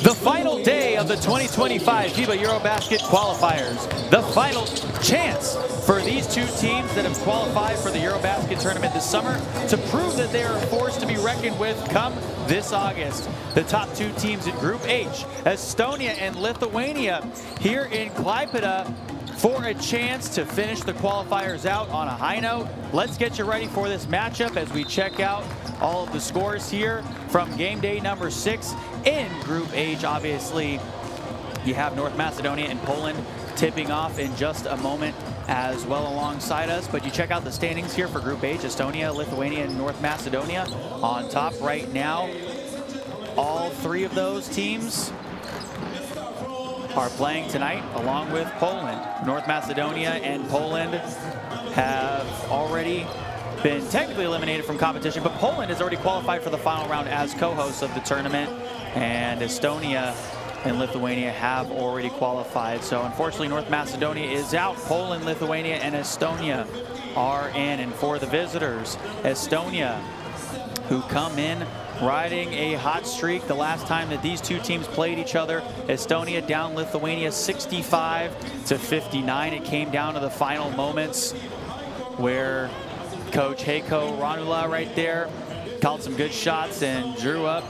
The final day of the 2025 FIBA EuroBasket qualifiers. The final chance for these two teams that have qualified for the EuroBasket tournament this summer to prove that they are a force to be reckoned with come this August. The top two teams in Group H, Estonia and Lithuania, here in Klaipėda for a chance to finish the qualifiers out on a high note. Let's get you ready for this matchup as we check out all of the scores here from game day number 6 in Group H. Obviously, you have North Macedonia and Poland tipping off in just a moment as well alongside us. But you check out the standings here for Group H, Estonia, Lithuania, and North Macedonia on top right now. All three of those teams are playing tonight along with Poland. North Macedonia and Poland have already been technically eliminated from competition, but Poland has already qualified for the final round as co-hosts of the tournament, and Estonia and Lithuania have already qualified. So unfortunately, North Macedonia is out. Poland, Lithuania, and Estonia are in. And for the visitors, Estonia, who come in riding a hot streak. The last time that these two teams played each other, Estonia down Lithuania 65-59. It came down to the final moments where Coach Heikko Ranula right there called some good shots and drew up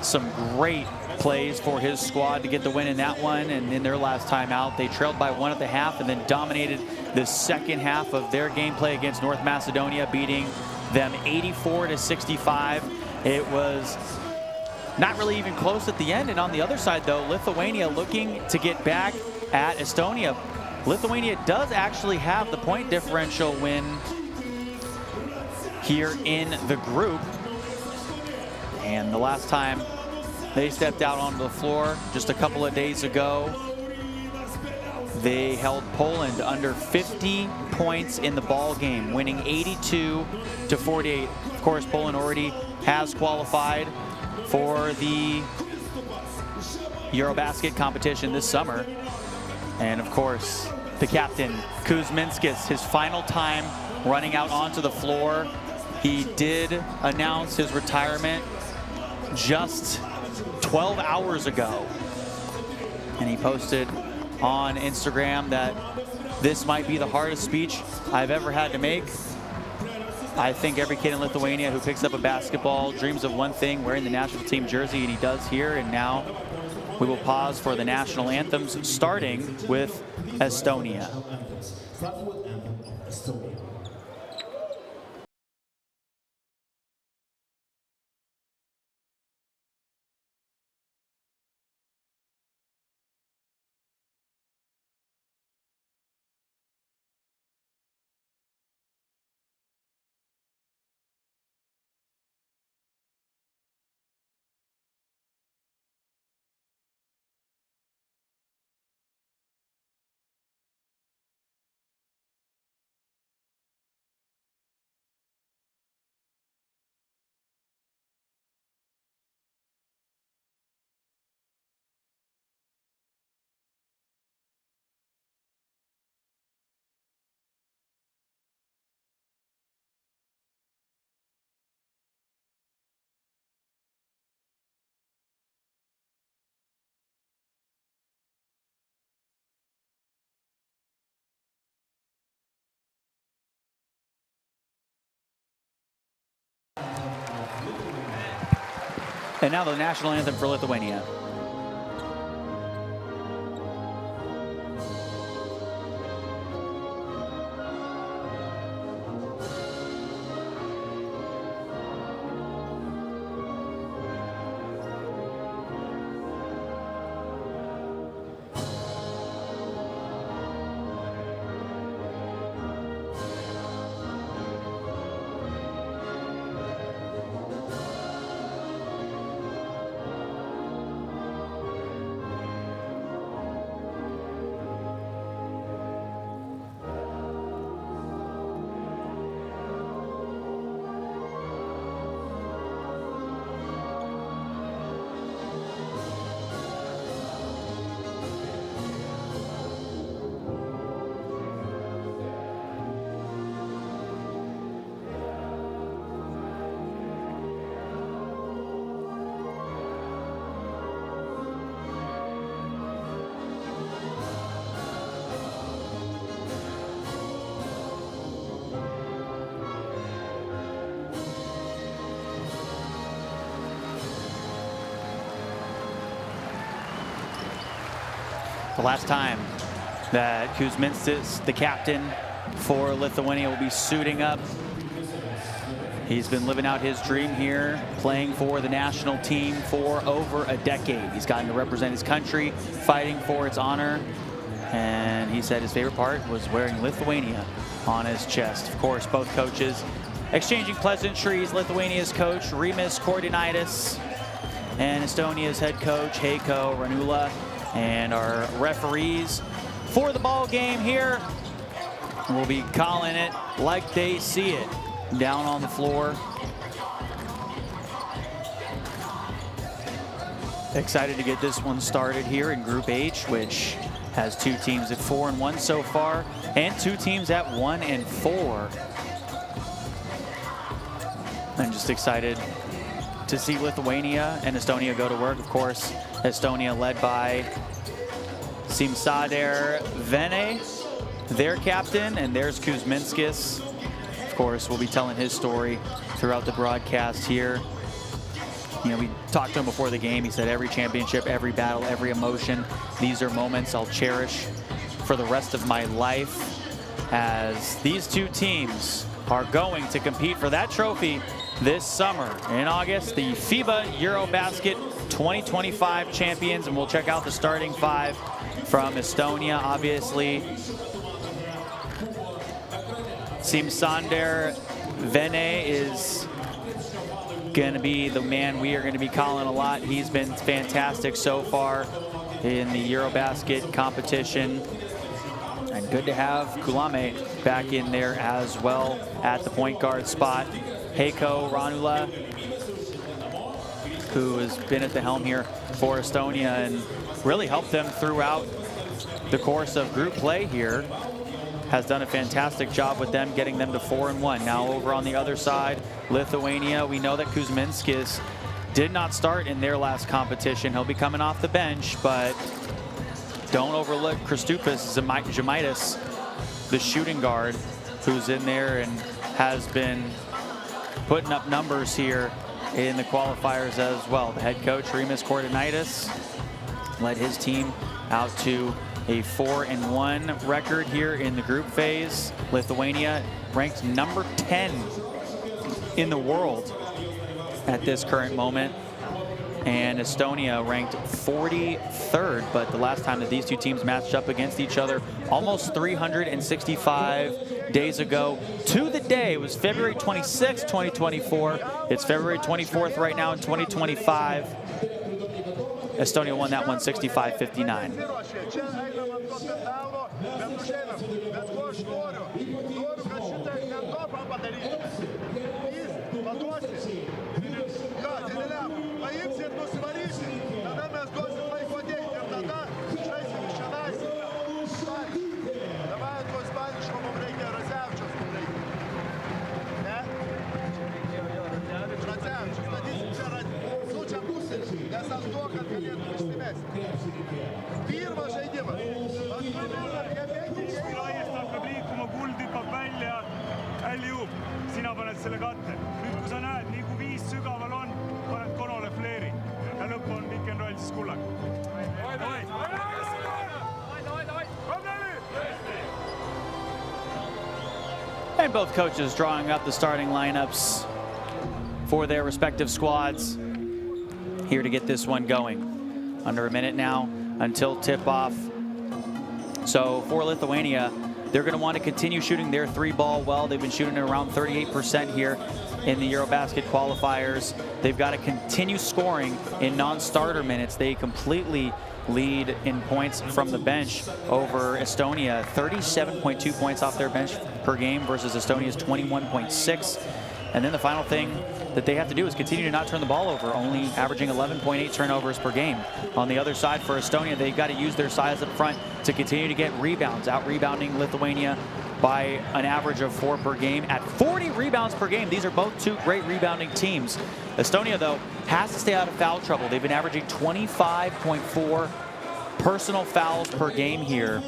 some great plays for his squad to get the win in that one. And in their last time out, they trailed by 1 at the half and then dominated the second half of their gameplay against North Macedonia, beating them 84-65. It was not really even close at the end. And on the other side, though, Lithuania looking to get back at Estonia. Lithuania does actually have the point differential win here in the group. And the last time they stepped out onto the floor just a couple of days ago, they held Poland under 50 points in the ball game, winning 82-48. Of course, Poland already has qualified for the EuroBasket competition this summer. And of course, the captain, Kuzminskis, his final time running out onto the floor. He did announce his retirement just 12 hours ago. And he posted on Instagram that this might be the hardest speech I've ever had to make. I think every kid in Lithuania who picks up a basketball dreams of one thing, wearing the national team jersey, and he does here. And now we will pause for the national anthems, starting with Estonia. And now the national anthem for Lithuania. The last time that Kuzminskis, the captain for Lithuania, will be suiting up. He's been living out his dream here, playing for the national team for over a decade. He's gotten to represent his country, fighting for its honor. And he said his favorite part was wearing Lithuania on his chest. Of course, both coaches exchanging pleasantries. Lithuania's coach, Rimas Koordinaitis, and Estonia's head coach, Heiko Ranula. And our referees for the ball game here will be calling it like they see it down on the floor. Excited to get this one started here in Group H, which has 2 teams at 4-1 so far and 2 teams at 1-4. I'm just excited to see Lithuania and Estonia go to work. Of course, Estonia led by Simsader Vene, their captain, and there's Kuzminskis. Of course, we'll be telling his story throughout the broadcast here. You know, we talked to him before the game. He said every championship, every battle, every emotion, these are moments I'll cherish for the rest of my life, as these 2 teams are going to compete for that trophy this summer in August, the FIBA EuroBasket 2025 champions. And we'll check out the starting 5 from Estonia. Obviously, Simsander Vene is going to be the man we are going to be calling a lot. He's been fantastic so far in the EuroBasket competition. And good to have Kulame back in there as well at the point guard spot. Heiko Ranula, who has been at the helm here for Estonia and really helped them throughout the course of group play here, has done a fantastic job with them, getting them to 4-1. Now over on the other side, Lithuania, we know that Kuzminskis did not start in their last competition. He'll be coming off the bench, but don't overlook Kristupas Žemaitis, the shooting guard, who's in there and has been putting up numbers here in the qualifiers as well. The head coach, Rimas Koordinaitis, led his team out to a 4-1 record here in the group phase. Lithuania ranked number 10 in the world at this current moment. And Estonia ranked 43rd, but the last time that these 2 teams matched up against each other, almost 365 days ago to the day, was February 26, 2024. It's February 24th right now in 2025. Estonia won that one 65-59. Sina paned selle katte. Nüüd kui sa näed, nii kui 5 sügaval on, paned konole fleeri. Ja lõpp on pick and roll siis kullaga. And both coaches drawing up the starting lineups for their respective squads here to get this one going. Under a minute now until tip-off. So for Lithuania, they're going to want to continue shooting their 3-ball well. They've been shooting at around 38% here in the EuroBasket qualifiers. They've got to continue scoring in non-starter minutes. They completely lead in points from the bench over Estonia. 37.2 points off their bench per game versus Estonia's 21.6. And then the final thing that they have to do is continue to not turn the ball over, only averaging 11.8 turnovers per game. On the other side for Estonia, they've got to use their size up front to continue to get rebounds, out-rebounding Lithuania by an average of 4 per game at 40 rebounds per game. These are both 2 great rebounding teams. Estonia, though, has to stay out of foul trouble. They've been averaging 25.4 personal fouls per game here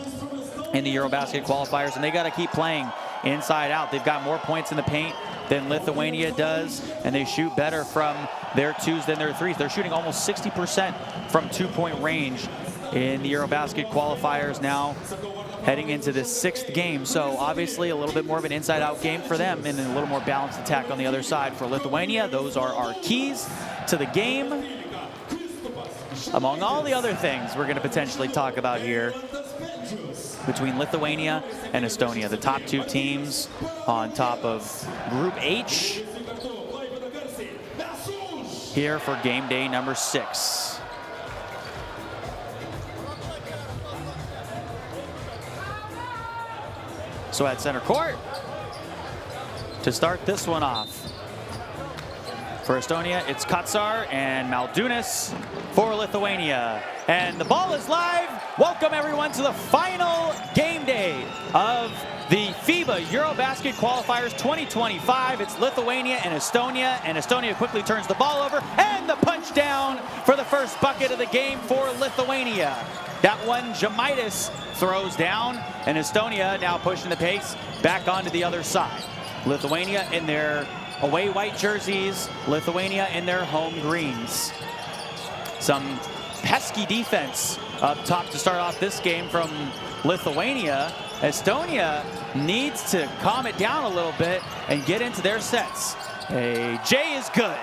in the EuroBasket qualifiers, and they got to keep playing inside out. They've got more points in the paint than Lithuania does, and they shoot better from their 2s than their 3s. They're shooting almost 60% from 2-point range in the EuroBasket qualifiers now heading into the 6th game. So obviously a little bit more of an inside-out game for them and a little more balanced attack on the other side for Lithuania. Those are our keys to the game, among all the other things we're going to potentially talk about here between Lithuania and Estonia, the top 2 teams on top of Group H here for game day number 6. So at center court to start this one off. For Estonia, it's Katsar and Maldunis for Lithuania. And the ball is live. Welcome everyone to the final game day of the FIBA EuroBasket Qualifiers 2025. It's Lithuania and Estonia quickly turns the ball over, and the punch down for the first bucket of the game for Lithuania. That one, Žemaitis throws down, and Estonia now pushing the pace back onto the other side. Lithuania in their away white jerseys, Lithuania in their home greens. Some pesky defense up top to start off this game from Lithuania. Estonia needs to calm it down a little bit and get into their sets. A J is good.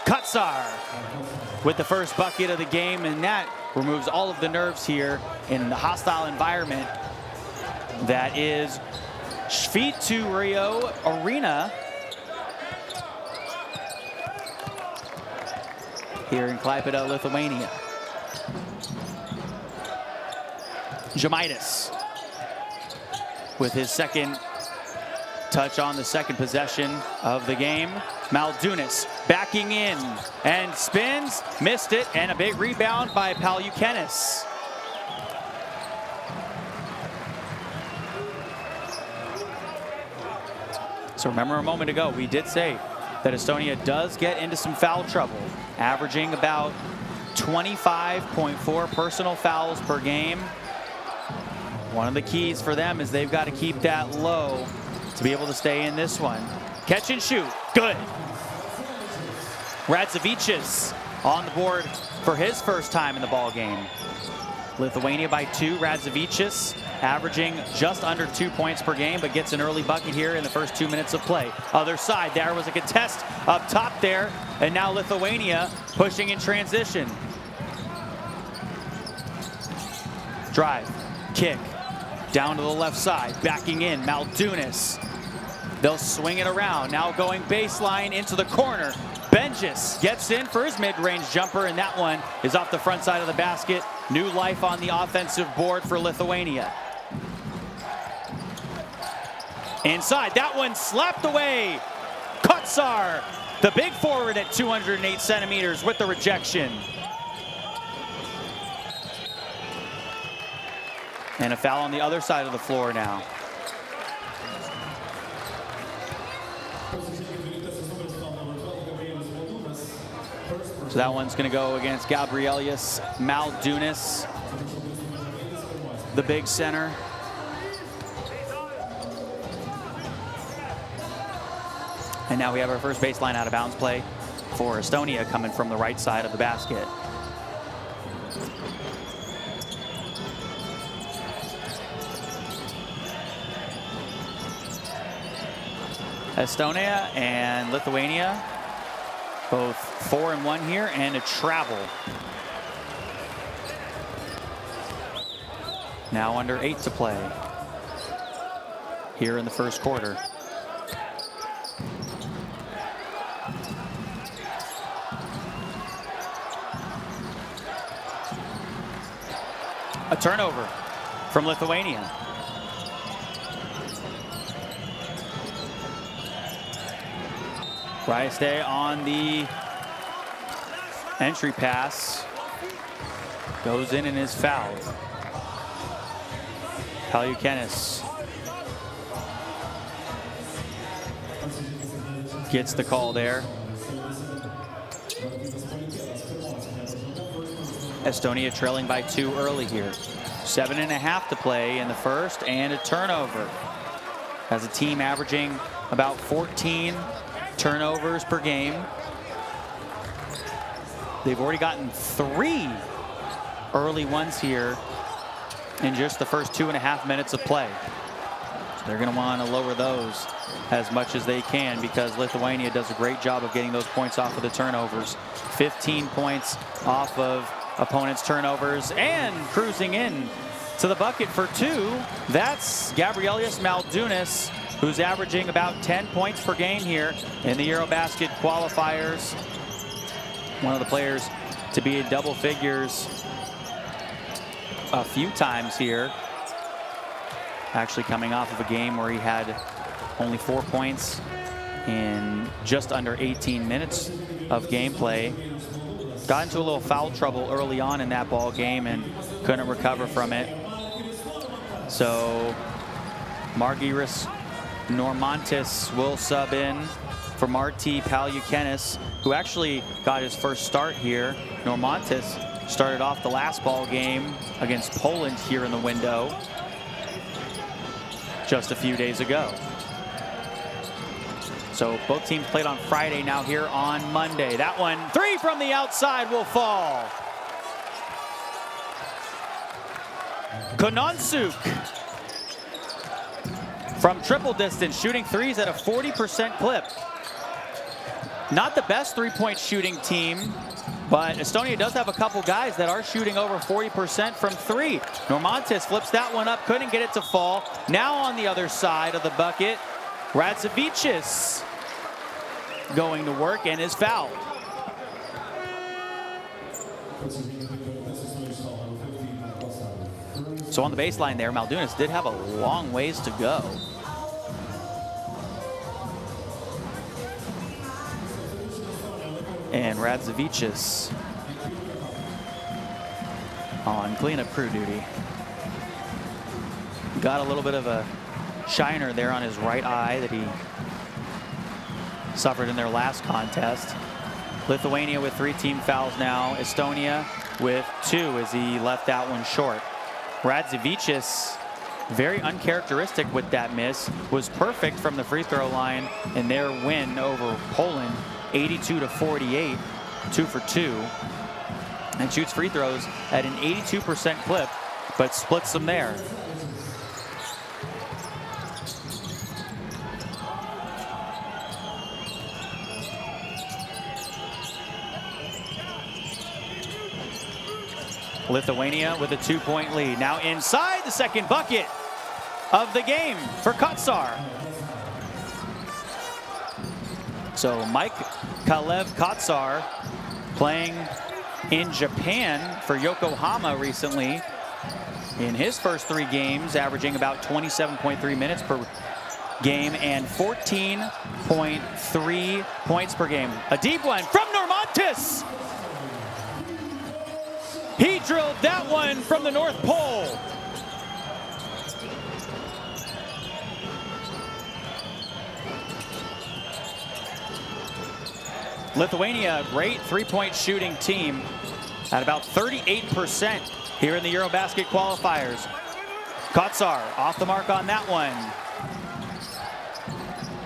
Katsar with the first bucket of the game, and that removes all of the nerves here in the hostile environment that is Švyturio Arena here in Klaipėda, Lithuania. Žemaitis with his second touch on the second possession of the game. Maldunis backing in and spins, missed it, and a big rebound by Paljukenis. So remember a moment ago, we did say that Estonia does get into some foul trouble, averaging about 25.4 personal fouls per game. One of the keys for them is they've got to keep that low to be able to stay in this one. Catch and shoot, good. Radzevičius on the board for his first time in the ball game. Lithuania by 2, Radzevičius averaging just under 2 points per game, but gets an early bucket here in the first 2 minutes of play. Other side, there was a contest up top there, and now Lithuania pushing in transition. Drive, kick, down to the left side, backing in, Maldunis. They'll swing it around, now going baseline into the corner. Benjis gets in for his mid-range jumper, and that one is off the front side of the basket. New life on the offensive board for Lithuania. Inside, that one slapped away. Katsar, the big forward at 208 centimeters with the rejection. And a foul on the other side of the floor now. So that one's going to go against Gabrielius Maldunis, the big center. And now we have our first baseline out of bounds play for Estonia coming from the right side of the basket. Estonia and Lithuania both 4-1 here, and a travel. Now under 8 to play here in the first quarter. A turnover from Lithuania. Rieste on the entry pass. Goes in and is fouled. Paljukenis gets the call there. Estonia trailing by 2 early here. 7.5 to play in the first, and a turnover. As a team averaging about 14 turnovers per game. They've already gotten 3 early ones here in just the first 2.5 minutes of play. So they're going to want to lower those as much as they can, because Lithuania does a great job of getting those points off of the turnovers. 15 points off of opponents' turnovers, and cruising in to the bucket for 2. That's Gabrielius Maldunis, who's averaging about 10 points per game here in the EuroBasket qualifiers. One of the players to be in double figures a few times here. Actually coming off of a game where he had only 4 points in just under 18 minutes of gameplay. Got into a little foul trouble early on in that ball game and couldn't recover from it. So Margiris Normantis will sub in for Marti Palukenis, who actually got his first start here. Normantis started off the last ball game against Poland here in the window just a few days ago. So both teams played on Friday, now here on Monday. That one, 3 from the outside, will fall. Kononsuk from triple distance, shooting threes at a 40% clip. Not the best three-point shooting team, but Estonia does have a couple guys that are shooting over 40% from 3. Normantis flips that one up, couldn't get it to fall. Now on the other side of the bucket, Radzevichis going to work and is fouled. So on the baseline there, Maldunis did have a long ways to go. And Radzevichis on cleanup crew duty. Got a little bit of a shiner there on his right eye that he suffered in their last contest. Lithuania with 3 team fouls now. Estonia with 2 as he left that one short. Radzevichis, very uncharacteristic with that miss, was perfect from the free throw line in their win over Poland, 82-48, 2 for 2, and shoots free throws at an 82% clip, but splits them there. Lithuania with a 2-point lead. Now inside the second bucket of the game for Kotsar. So Mike Kalev Kotsar, playing in Japan for Yokohama recently. In his first 3 games, averaging about 27.3 minutes per game and 14.3 points per game. A deep one from Normantis. He drilled that one from the North Pole. Lithuania, a great 3-point shooting team at about 38% here in the EuroBasket qualifiers. Kotsar off the mark on that one.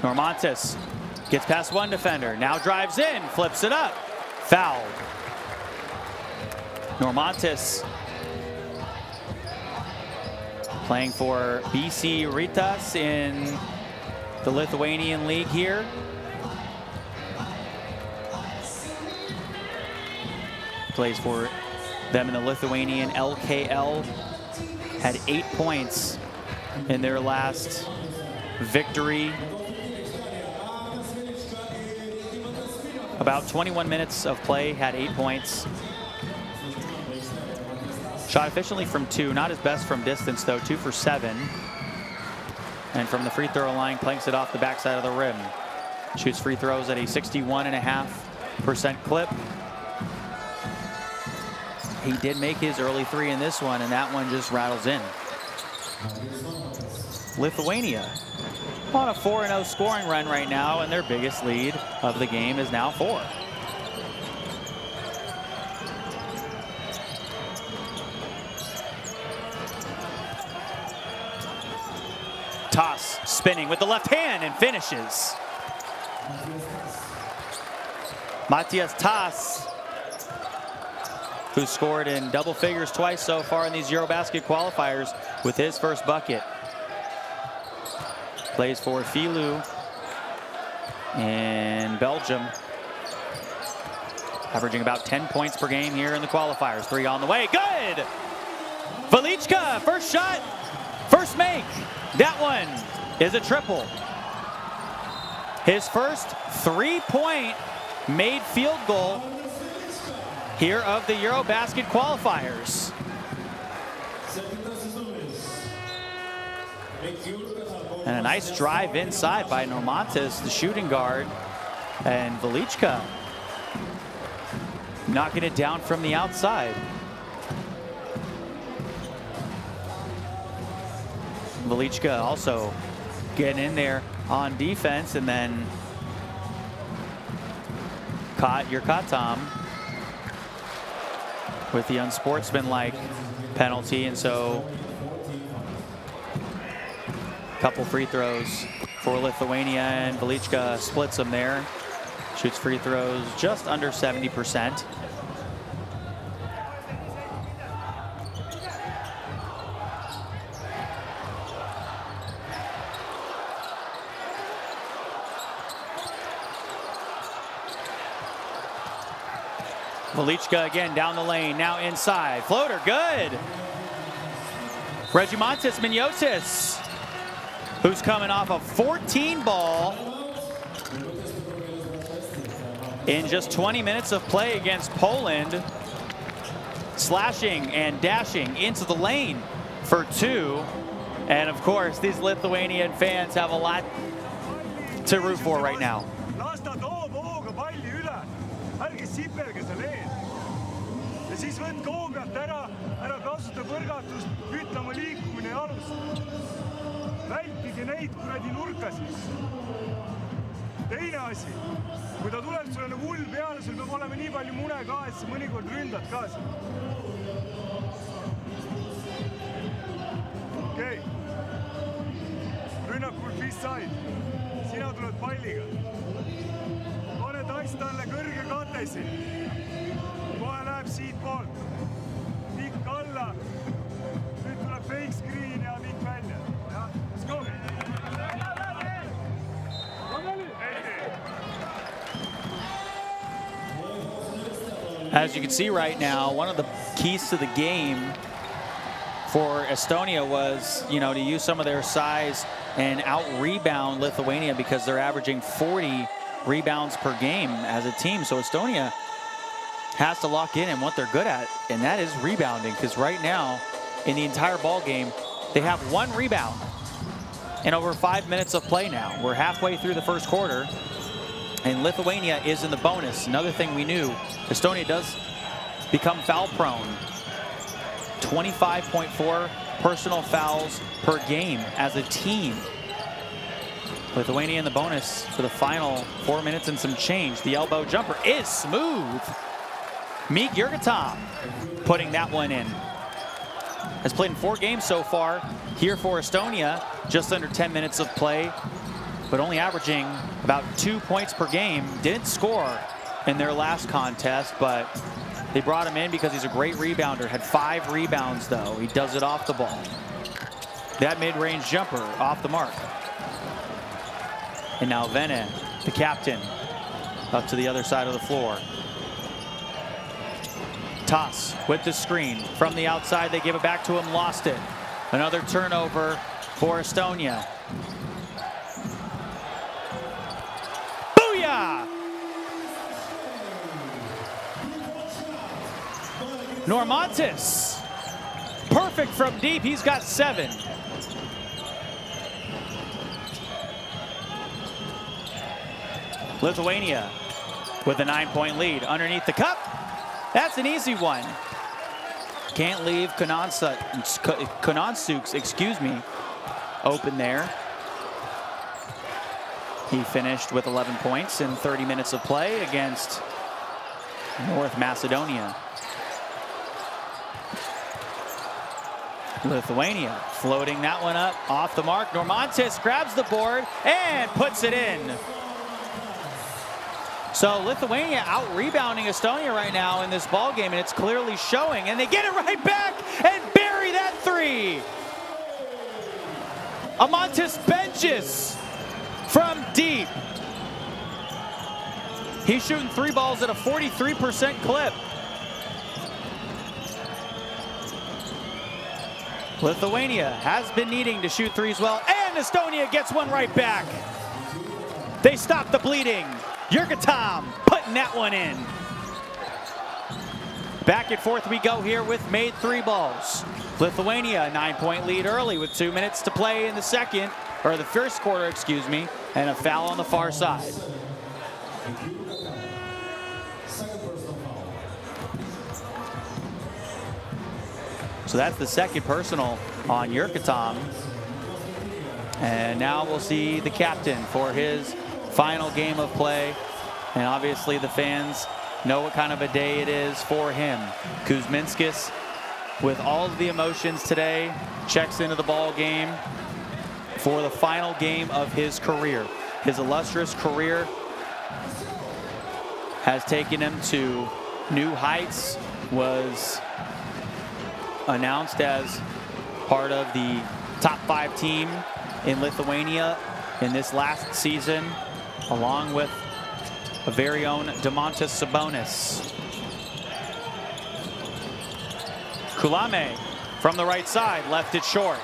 Normantis gets past one defender, now drives in, flips it up, fouled. Normantis playing for BC Ritas in the Lithuanian league here. Plays for them in the Lithuanian LKL. Had 8 points in their last victory. About 21 minutes of play, had 8 points. Shot efficiently from 2, not his best from distance though, 2 for 7. And from the free throw line, clanks it off the backside of the rim. Shoots free throws at a 61.5% clip. He did make his early 3 in this one, and that one just rattles in. Lithuania on a 4-0 scoring run right now, and their biggest lead of the game is now 4. Toss spinning with the left hand and finishes. Matthias Tass, who scored in double figures twice so far in these EuroBasket qualifiers with his first bucket. Plays for FIBA in Belgium. Averaging about 10 points per game here in the qualifiers. 3 on the way, good! Velichka, first shot, first make. That one is a triple. His first 3-point made field goal here of the EuroBasket qualifiers. And a nice drive inside by Normantis, the shooting guard. And Velichka knocking it down from the outside. Velichka also getting in there on defense, and then caught Tom with the unsportsmanlike penalty, and so a couple free throws for Lithuania, and Velichka splits them there. Shoots free throws just under 70%. Velichka again down the lane, now inside. Floater, good. Regimantas Miniotis, who's coming off a 14 ball in just 20 minutes of play against Poland. Slashing and dashing into the lane for 2. And of course, these Lithuanian fans have a lot to root for right now. Siis võtke hoo pealt ära kasuta põrgatust, ütle oma liikumine ja alusta. Vältige neid kuradi nurkasid. Teine asi, kui ta tuleb sulle nagu hull peale, sul peab olema nii palju mune ka, et sa mõnikord ründad ka siin. Okei. Rünnakul fist said. Sina tuled palliga. Pane taist talle kõrge katesi. Kohe läheb siit poolt. Pikk alla. Nüüd tuleb fake screen ja pikk välja. Ja, let's go. As you can see right now, one of the keys to the game for Estonia was, to use some of their size and out-rebound Lithuania, because they're averaging 40 rebounds per game as a team. So Estonia has to lock in and what they're good at, and that is rebounding, because right now in the entire ball game they have 1 rebound in over 5 minutes of play now. We're halfway through the first quarter and Lithuania is in the bonus. Another thing we knew, Estonia does become foul prone. 25.4 personal fouls per game as a team. Lithuania in the bonus for the final 4 minutes and some change. The elbow jumper is smooth. Meek Jurgatom putting that one in. Has played in 4 games so far here for Estonia. Just under 10 minutes of play, but only averaging about 2 points per game. Didn't score in their last contest, but they brought him in because he's a great rebounder. Had 5 rebounds though. He does it off the ball. That mid-range jumper off the mark. And now Vene, the captain, up to the other side of the floor. Toss with the screen from the outside. They give it back to him, lost it. Another turnover for Estonia. Booyah! Normantis, perfect from deep. He's got 7. Lithuania with a 9-point lead underneath the cup. That's an easy one. Can't leave Kononsuks, excuse me, open there. He finished with 11 points in 30 minutes of play against North Macedonia. Lithuania floating that one up off the mark. Normantis grabs the board and puts it in. So Lithuania out-rebounding Estonia right now in this ball game, and it's clearly showing. And they get it right back and bury that three. Amantis Benjis from deep. He's shooting 3 balls at a 43% clip. Lithuania has been needing to shoot threes well, and Estonia gets one right back. They stop the bleeding. Jurgatam putting that one in. Back and forth we go here with made 3 balls. Lithuania, a 9-point lead early with 2 minutes to play in the second, or the first quarter, excuse me, and a foul on the far side. So that's the second personal on Jurgatam. And now we'll see the captain for his final game of play. And obviously the fans know what kind of a day it is for him. Kuzminskis, with all of the emotions today, checks into the ball game for the final game of his career. His illustrious career has taken him to new heights, was announced as part of the top 5 team in Lithuania in this last season, along with a very own Domantas Sabonis. Kulame from the right side, left it short.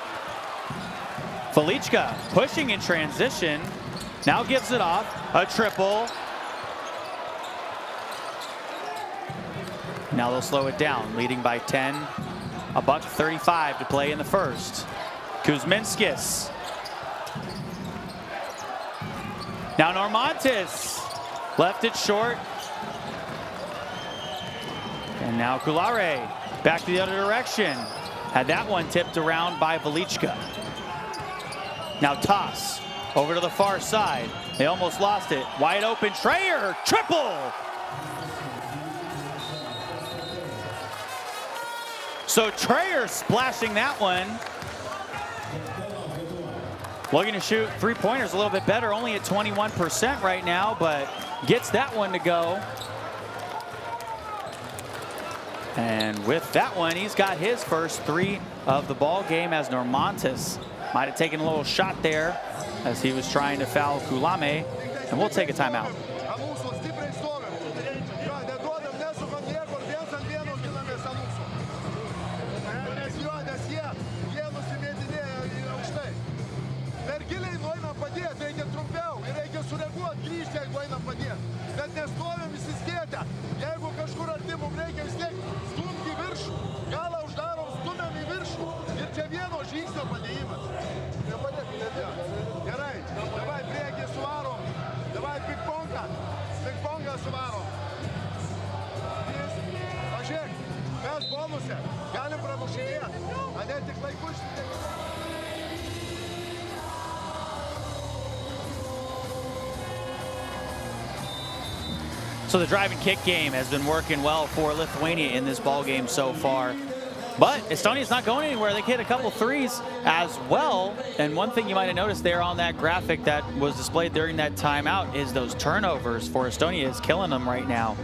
Velichka pushing in transition, now gives it off, a triple. Now they'll slow it down, leading by 10. $1:35 to play in the first. Kuzminskis. Now Normantis left it short. And now Kulare back to the other direction. Had that one tipped around by Velichka. Now toss over to the far side. They almost lost it. Wide open, Trayer, triple! So Trayer splashing that one. Looking to shoot 3-pointers a little bit better, only at 21% right now, but gets that one to go. And with that one, he's got his first 3 of the ball game, as Normantis might have taken a little shot there as he was trying to foul Kulame. And we'll take a timeout. So the drive and kick game has been working well for Lithuania in this ball game so far. But Estonia's not going anywhere. They hit a couple threes as well. And one thing you might have noticed there on that graphic that was displayed during that timeout is those turnovers for Estonia is killing them right now.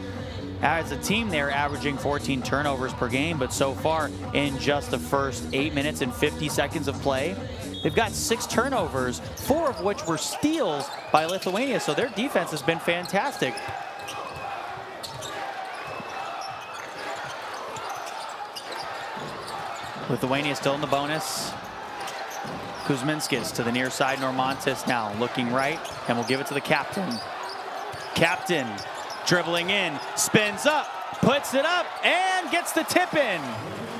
As a team, they're averaging 14 turnovers per game, but so far in just the first 8 minutes and 50 seconds of play, they've got 6 turnovers, 4 of which were steals by Lithuania. So their defense has been fantastic. Lithuania still in the bonus. Kuzminskis to the near side. Normantis now looking right, and we'll give it to the captain. Captain dribbling in, spins up, puts it up, and gets the tip in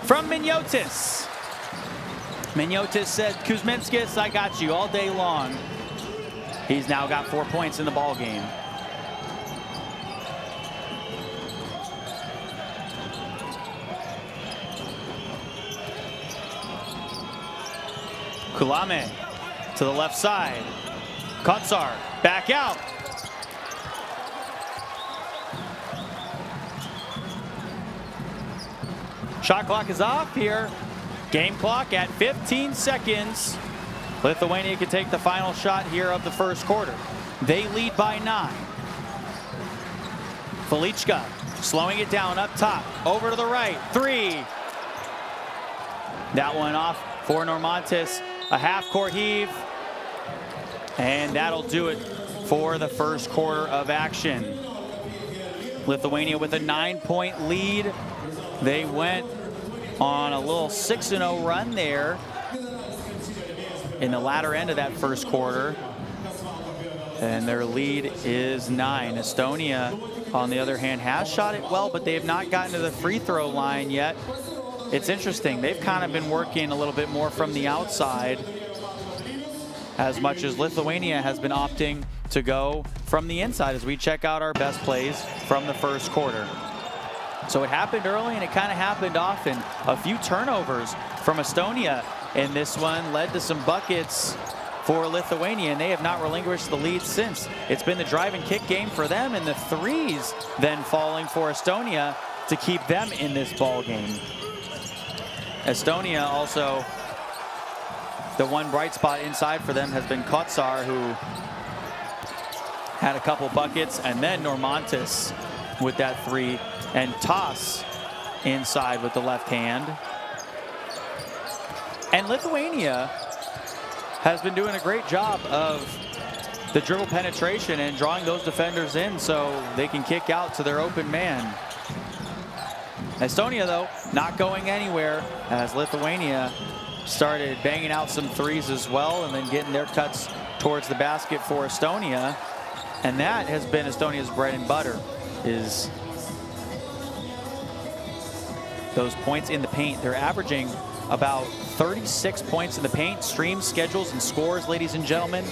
from Miniotis. Miniotis said, Kuzminskis, I got you all day long. He's now got 4 points in the ball game. Kulame to the left side. Kotsar back out. Shot clock is off here. Game clock at 15 seconds. Lithuania can take the final shot here of the first quarter. They lead by 9. Velichka slowing it down up top, over to the right, three. That one off for Normantis, a half-court heave, and that'll do it for the first quarter of action. Lithuania with a 9-point lead. They went on a little 6-0 run there in the latter end of that first quarter, and their lead is 9. Estonia, on the other hand, has shot it well, but they have not gotten to the free throw line yet. It's interesting. They've kind of been working a little bit more from the outside, as much as Lithuania has been opting to go from the inside as we check out our best plays from the first quarter. So it happened early and it kind of happened often. A few turnovers from Estonia in this one led to some buckets for Lithuania, and they have not relinquished the lead since. It's been the drive and kick game for them, and the threes then falling for Estonia to keep them in this ball game. Estonia also, the one bright spot inside for them has been Kotsar, who had a couple buckets, and then Normantis with that three, and Toss inside with the left hand. And Lithuania has been doing a great job of the dribble penetration and drawing those defenders in so they can kick out to their open man. Estonia, though, not going anywhere as Lithuania started banging out some threes as well and then getting their cuts towards the basket for Estonia. And that has been Estonia's bread and butter, is those points in the paint. They're averaging about 36 points in the paint. Streams, schedules, and scores, ladies and gentlemen.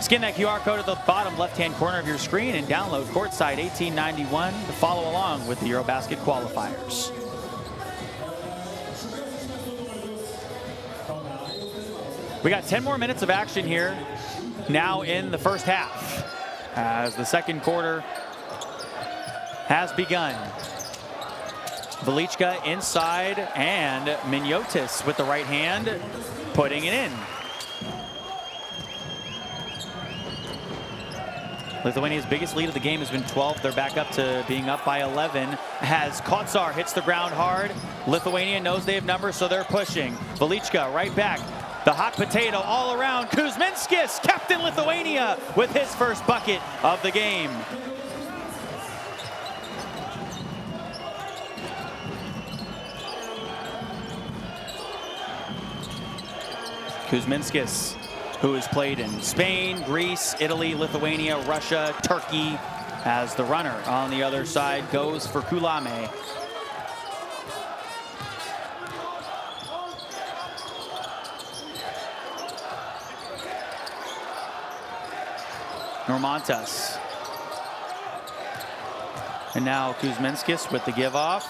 Scan that QR code at the bottom left-hand corner of your screen and download Courtside 1891 to follow along with the EuroBasket qualifiers. We got 10 more minutes of action here now in the first half as the second quarter has begun. Velichka inside, and Miniotis with the right hand putting it in. Lithuania's biggest lead of the game has been 12. They're back up to being up by 11 as Kotsar hits the ground hard. Lithuania knows they have numbers, so they're pushing. Velichka right back. The hot potato all around. Kuzminskis, captain Lithuania, with his first bucket of the game. Kuzminskis, who has played in Spain, Greece, Italy, Lithuania, Russia, Turkey, as the runner on the other side goes for Kulame. Normantas. And now Kuzminskis with the give off.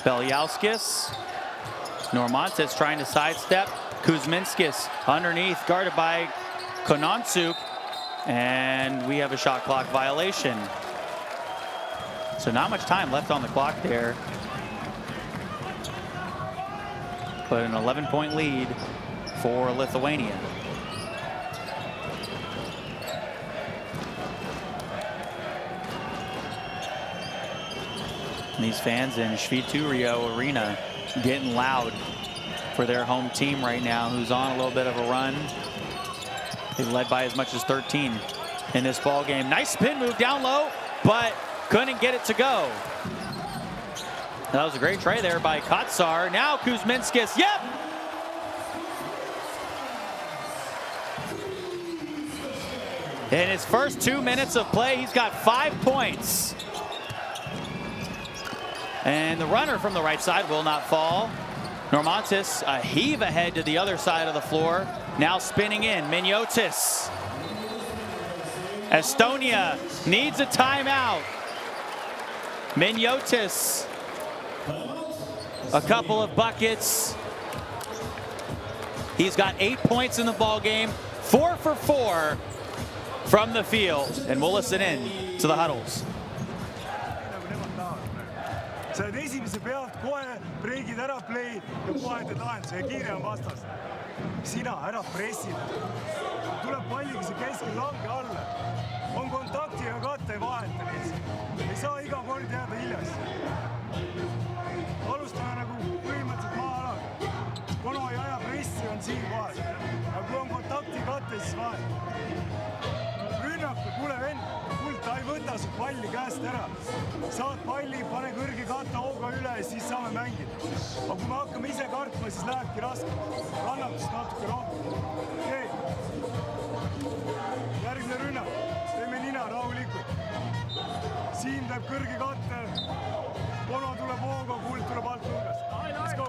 Beliauskis. Normantas trying to sidestep. Kuzminskis underneath, guarded by Konontsuk, and we have a shot clock violation. So not much time left on the clock there, but an 11-point lead for Lithuania. And these fans in Švyturio Arena getting loud for their home team right now, who's on a little bit of a run. They've led by as much as 13 in this ball game. Nice spin move down low, but couldn't get it to go. That was a great try there by Kotsar. Now Kuzminskis, yep! In his first 2 minutes of play, he's got 5 points. And the runner from the right side will not fall. Normantis, a heave ahead to the other side of the floor. Now spinning in, Miniotis. Estonia needs a timeout. Miniotis, a couple of buckets. He's got 8 points in the ball game, 4 for 4 from the field. And we'll listen in to the huddles. sa oled esimese pealt, kohe breigid ära play ja kohe teed lahenduse ja kiire on vastas. Sina ära pressida. Tuleb palliga, see keskel lange alla. On kontakti ja katte vaheta lihtsalt. saa iga kord jääda hiljas. Alustame nagu põhimõtteliselt maa-alaga. Kono ei aja pressi on siin vahel. Ja kui on kontakti katte, siis vahel. Rünnaku, kuule vend, ta ei võta su palli käest ära. Saad palli, pane kõrge katta hooga üle ja siis saame mängida. Aga kui me hakkame ise kartma, siis lähebki raske. Kannatust natuke rohkem. Okei. Järgmine rünnak. Teeme nina rahulikult. Siin teeb kõrge katte. Kono tuleb hooga, Kuld tuleb alt nurgast. Let's go.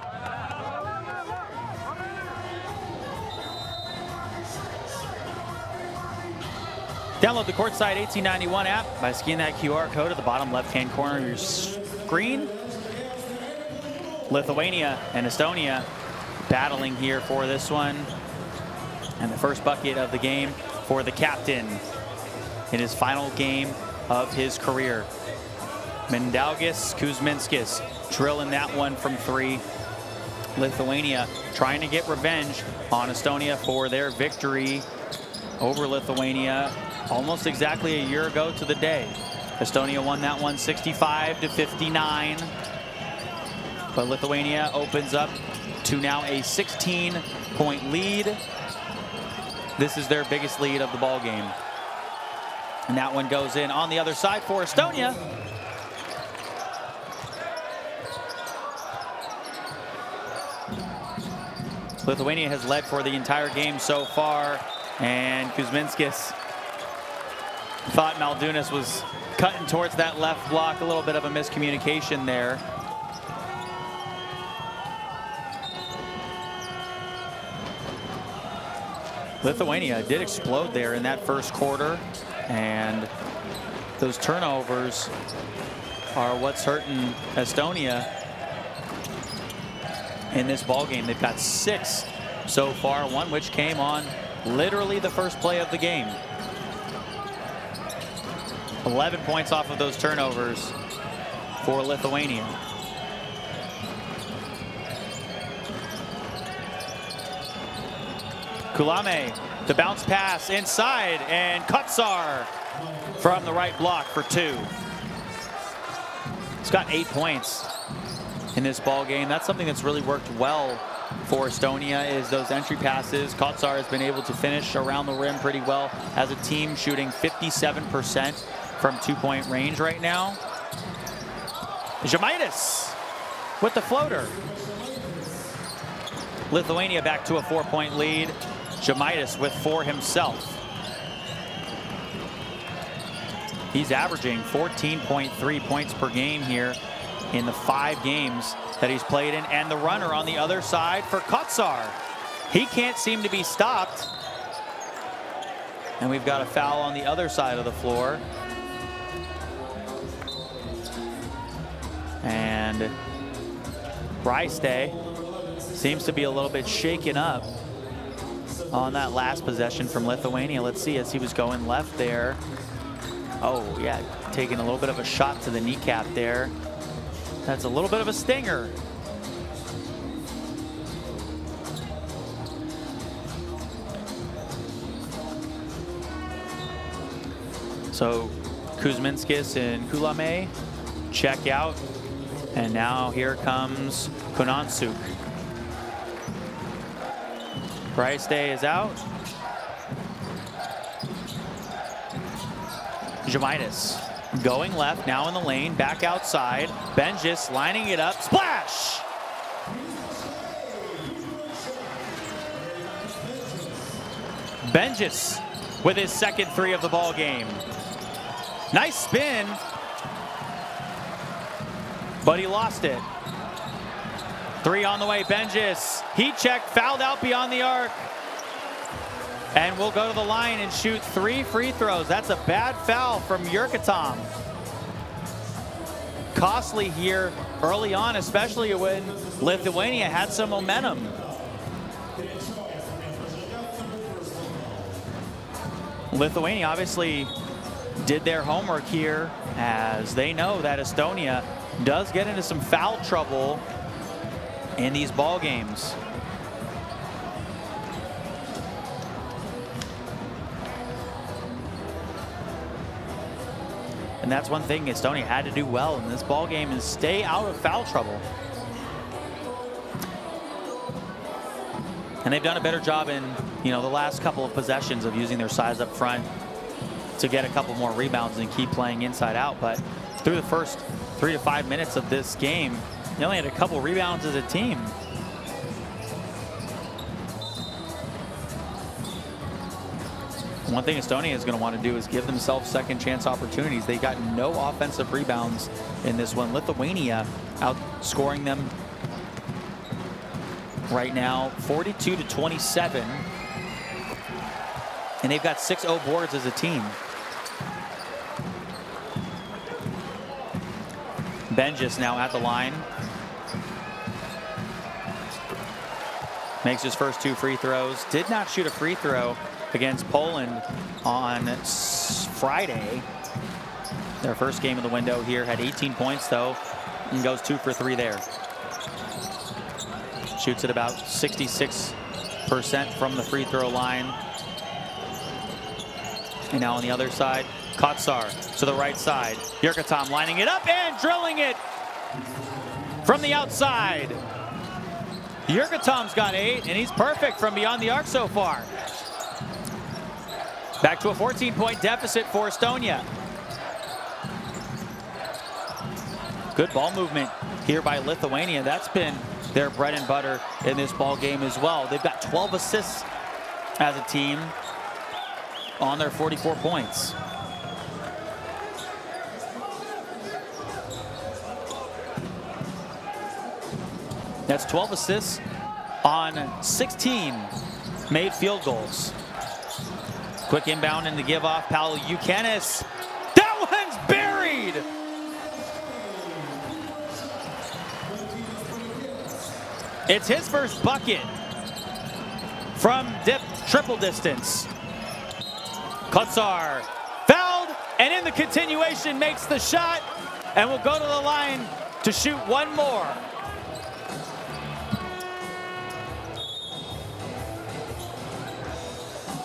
Download the Courtside 1891 app by scanning that QR code at the bottom left-hand corner of your screen. Lithuania and Estonia battling here for this one. And the first bucket of the game for the captain in his final game of his career. Mindaugas Kuzminskis drilling that one from three. Lithuania trying to get revenge on Estonia for their victory over Lithuania almost exactly a year ago to the day. Estonia won that one 65-59. But Lithuania opens up to now a 16-point lead. This is their biggest lead of the ball game. And that one goes in on the other side for Estonia. Lithuania has led for the entire game so far, and Kuzminskis thought Maldunas was cutting towards that left block. A little bit of a miscommunication there. Lithuania did explode there in that first quarter, and those turnovers are what's hurting Estonia in this ball game. They've got 6 so far, one which came on literally the first play of the game. 11 points off of those turnovers for Lithuania. Kulame, the bounce pass inside, and Kotsar from the right block for 2. He's got 8 points in this ball game. That's something that's really worked well for Estonia, is those entry passes. Kotsar has been able to finish around the rim pretty well as a team, shooting 57% from 2-point range right now. Žemaitis with the floater. Lithuania back to a 4-point lead. Žemaitis with 4 himself. He's averaging 14.3 points per game here in the 5 games that he's played in. And the runner on the other side for Kotsar. He can't seem to be stopped. And we've got a foul on the other side of the floor. And Bryste seems to be a little bit shaken up on that last possession from Lithuania. Let's see, as he was going left there. Oh, yeah, taking a little bit of a shot to the kneecap there. That's a little bit of a stinger. So Kuzminskis and Kulame check out. And now here comes Konansuk. Bryste is out. Žemaitis going left, now in the lane, back outside. Benjis lining it up, splash! Benjis with his second 3 of the ball game. Nice spin, but he lost it. 3 on the way, Benjis. Heat check, fouled out beyond the arc. And we'll go to the line and shoot 3 free throws. That's a bad foul from Jurkatam. Costly here early on, especially when Lithuania had some momentum. Lithuania obviously did their homework here, as they know that Estonia does get into some foul trouble in these ball games. And that's one thing Estonia had to do well in this ball game, is stay out of foul trouble. And they've done a better job in, the last couple of possessions of using their size up front to get a couple more rebounds and keep playing inside out. But through the first 3 to 5 minutes of this game, they only had a couple rebounds as a team. One thing Estonia is going to want to do is give themselves second chance opportunities. They got no offensive rebounds in this one. Lithuania outscoring them right now 42-27. And they've got 6-0 boards as a team. Benjis now at the line. Makes his first 2 free throws. Did not shoot a free throw against Poland on Friday. Their first game of the window here. Had 18 points though, and goes 2 for 3 there. Shoots at about 66% from the free throw line. And now on the other side, Kotsar to the right side. Yurkatom lining it up and drilling it from the outside. Yurkatom's got 8, and he's perfect from beyond the arc so far. Back to a 14-point deficit for Estonia. Good ball movement here by Lithuania. That's been their bread and butter in this ball game as well. They've got 12 assists as a team on their 44 points. That's 12 assists on 16 made field goals. Quick inbound and the give off. Paul Eukenis. That one's buried. It's his first bucket from triple distance. Kotsar fouled, and in the continuation makes the shot and will go to the line to shoot one more.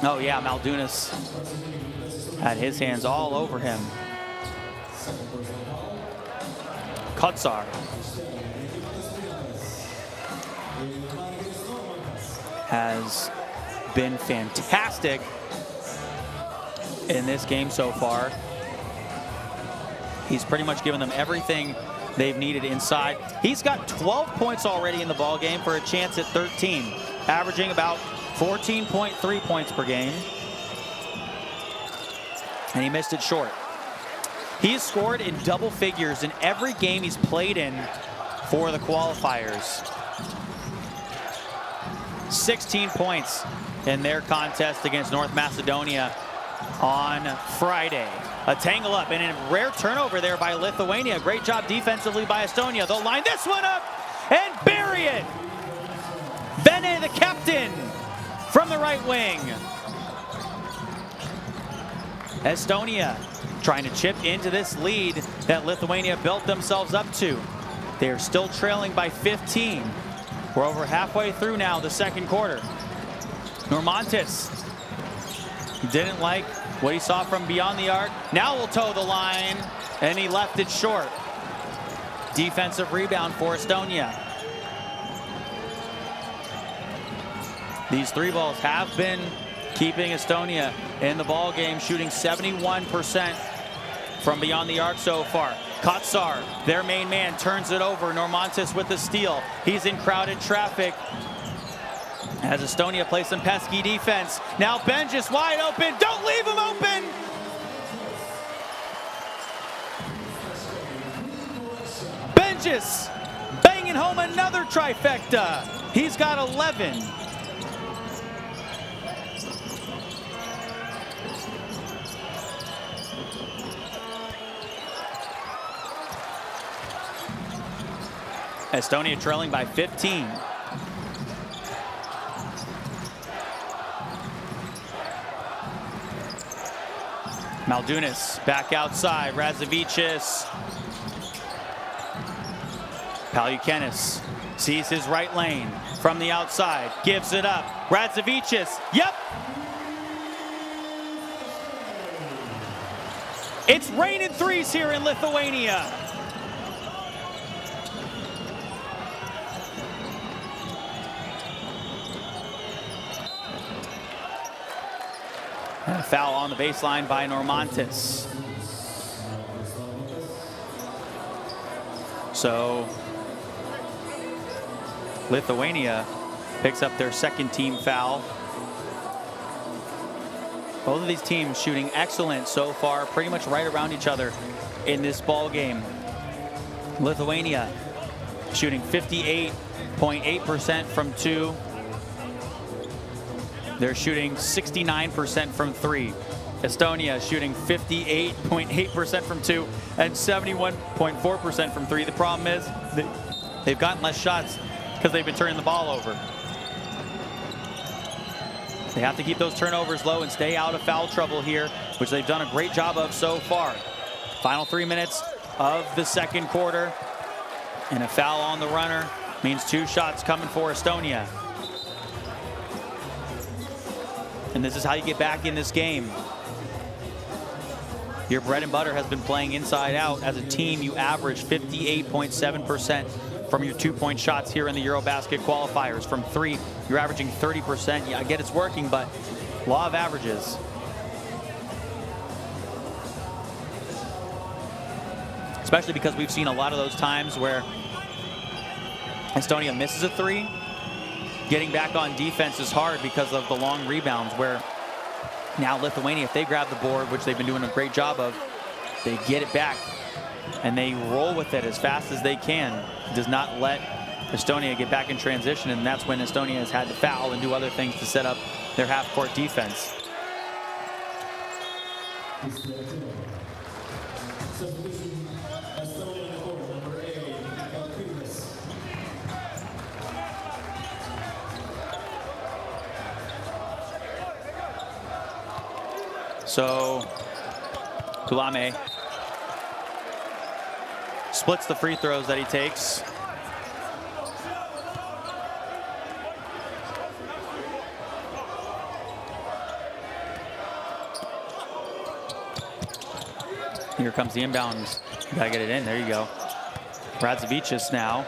Oh yeah, Maldunas had his hands all over him. Kotsar. Has been fantastic in this game so far. He's pretty much given them everything they've needed inside. He's got 12 points already in the ball game for a chance at 13, averaging about 14.3 points per game. And he missed it short. He's scored in double figures in every game he's played in for the qualifiers. 16 points in their contest against North Macedonia on Friday. A tangle up and a rare turnover there by Lithuania. Great job defensively by Estonia. They'll line this one up and bury it. Vene, the captain, from the right wing. Estonia trying to chip into this lead that Lithuania built themselves up to. They're still trailing by 15. We're over halfway through now the second quarter. Normantis didn't like what he saw from beyond the arc. Now will toe the line, and he left it short. Defensive rebound for Estonia. These 3 balls have been keeping Estonia in the ball game, shooting 71% from beyond the arc so far. Kotsar, their main man, turns it over. Normantis with the steal. He's in crowded traffic as Estonia plays some pesky defense. Now Benjis wide open. Don't leave him open. Benjis banging home another trifecta. He's got 11. Estonia trailing by 15. Maldunas back outside. Razavicius. Palukenis sees his right lane from the outside. Gives it up. Razavicius. Yep. It's raining threes here in Lithuania. And a foul on the baseline by Normantis. So Lithuania picks up their second team foul. Both of these teams shooting excellent so far, pretty much right around each other in this ball game. Lithuania shooting 58.8% from two. They're shooting 69% from three. Estonia shooting 58.8% from two and 71.4% from three. The problem is they've gotten less shots because they've been turning the ball over. They have to keep those turnovers low and stay out of foul trouble here, which they've done a great job of so far. Final 3 minutes of the second quarter, and a foul on the runner means 2 shots coming for Estonia. And this is how you get back in this game. Your bread and butter has been playing inside out. As a team, you average 58.7% from your 2-point shots here in the EuroBasket qualifiers. From three, you're averaging 30%. Yeah, I get it's working, but law of averages. Especially because we've seen a lot of those times where Estonia misses a three. Getting back on defense is hard because of the long rebounds, where now Lithuania, if they grab the board, which they've been doing a great job of, they get it back and they roll with it as fast as they can. It does not let Estonia get back in transition, and that's when Estonia has had to foul and do other things to set up their half-court defense. So Tulame splits the free throws that he takes. Here comes the inbounds. You gotta get it in. There you go. Radzavicius now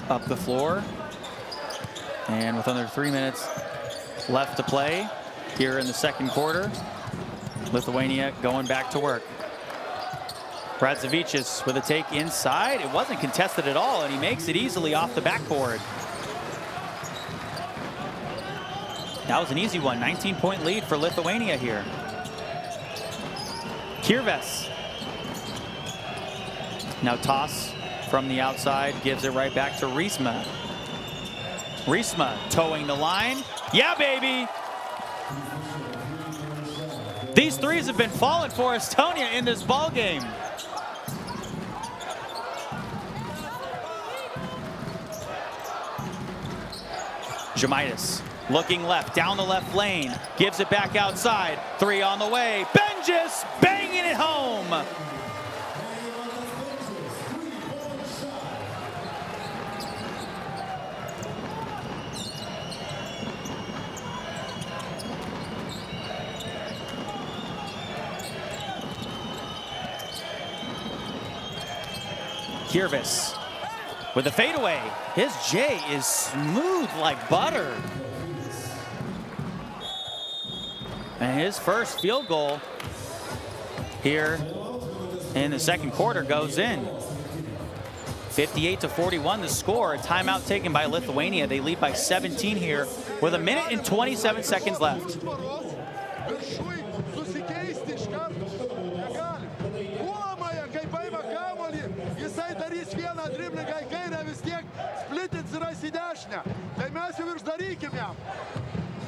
up the floor, and with under 3 minutes left to play here in the second quarter, Lithuania going back to work. Radzavicius with a take inside. It wasn't contested at all, and he makes it easily off the backboard. That was an easy one. 19-point lead for Lithuania here. Kirves. Now toss from the outside, gives it right back to Riesma. Riesma towing the line. Yeah, baby. These threes have been falling for Estonia in this ball game. Žemaitis looking left, down the left lane, gives it back outside. Three on the way. Benjis banging it home. Kirves with a fadeaway. His J is smooth like butter. And his first field goal here in the second quarter goes in. 58-41 the score. A timeout taken by Lithuania. They lead by 17 here with 1 minute and 27 seconds left. Tai mes jau uždarykim jam.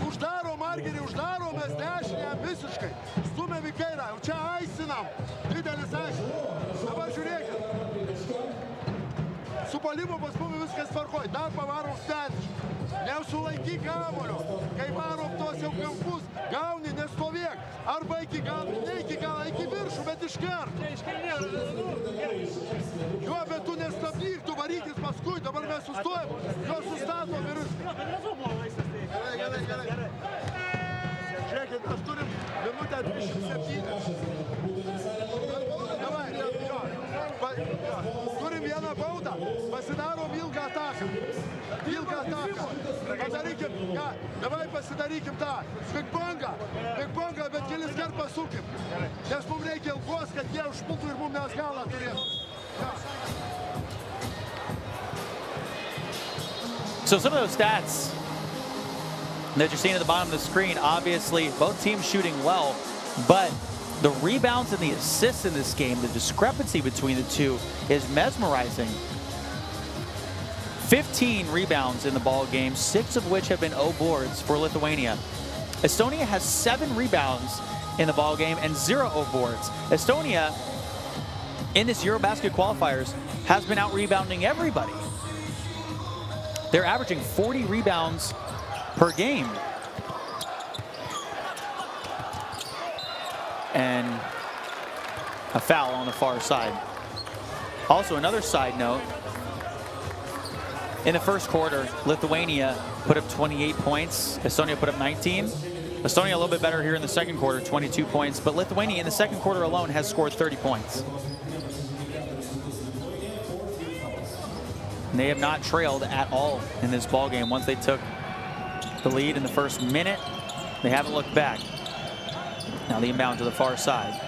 Uždarom Margerį, uždarom mes dešinę visiškai. Stumėm į kairę, jau čia aisinam. Didelis aiškinas. Dabar žiūrėkit. Su puolimu pas mumi viskas tvarkoj. Dar pavarom statiškai. Neusulaikyk kamuolio. Kai varom tos jau kampus, gauni, nestovėk. Arba iki galo, ne iki galo, iki viršų, bet iškart. Jo, bet tu nestabdyk, tu varykis paskui, dabar mes sustojam. Jo sustatom ir viską. Gerai. Žiūrėkit, mes turim minutę Turim vieną baudą, pasidarom ilgą ataką. Ilgą ataką. Padarykim, davai pasidarykim tą. Ping-pongą, bet kelis kart pasukim. Nes mums reikia ilgos, kad jie užpultų ir mums mes galą turėtų. So some of those stats that you're seeing at the bottom of the screen, obviously both teams shooting well, but the rebounds and the assists in this game, the discrepancy between the two is mesmerizing. 15 rebounds in the ball game, 6 of which have been O boards for Lithuania. Estonia has 7 rebounds in the ball game and 0 O boards. Estonia, in this EuroBasket qualifiers, has been out rebounding everybody. They're averaging 40 rebounds per game. And a foul on the far side. Also, another side note, in the first quarter, Lithuania put up 28 points. Estonia put up 19. Estonia a little bit better here in the second quarter, 22 points. But Lithuania in the second quarter alone has scored 30 points. And they have not trailed at all in this ball game. Once they took the lead in the first minute, they haven't looked back. Now the inbound to the far side.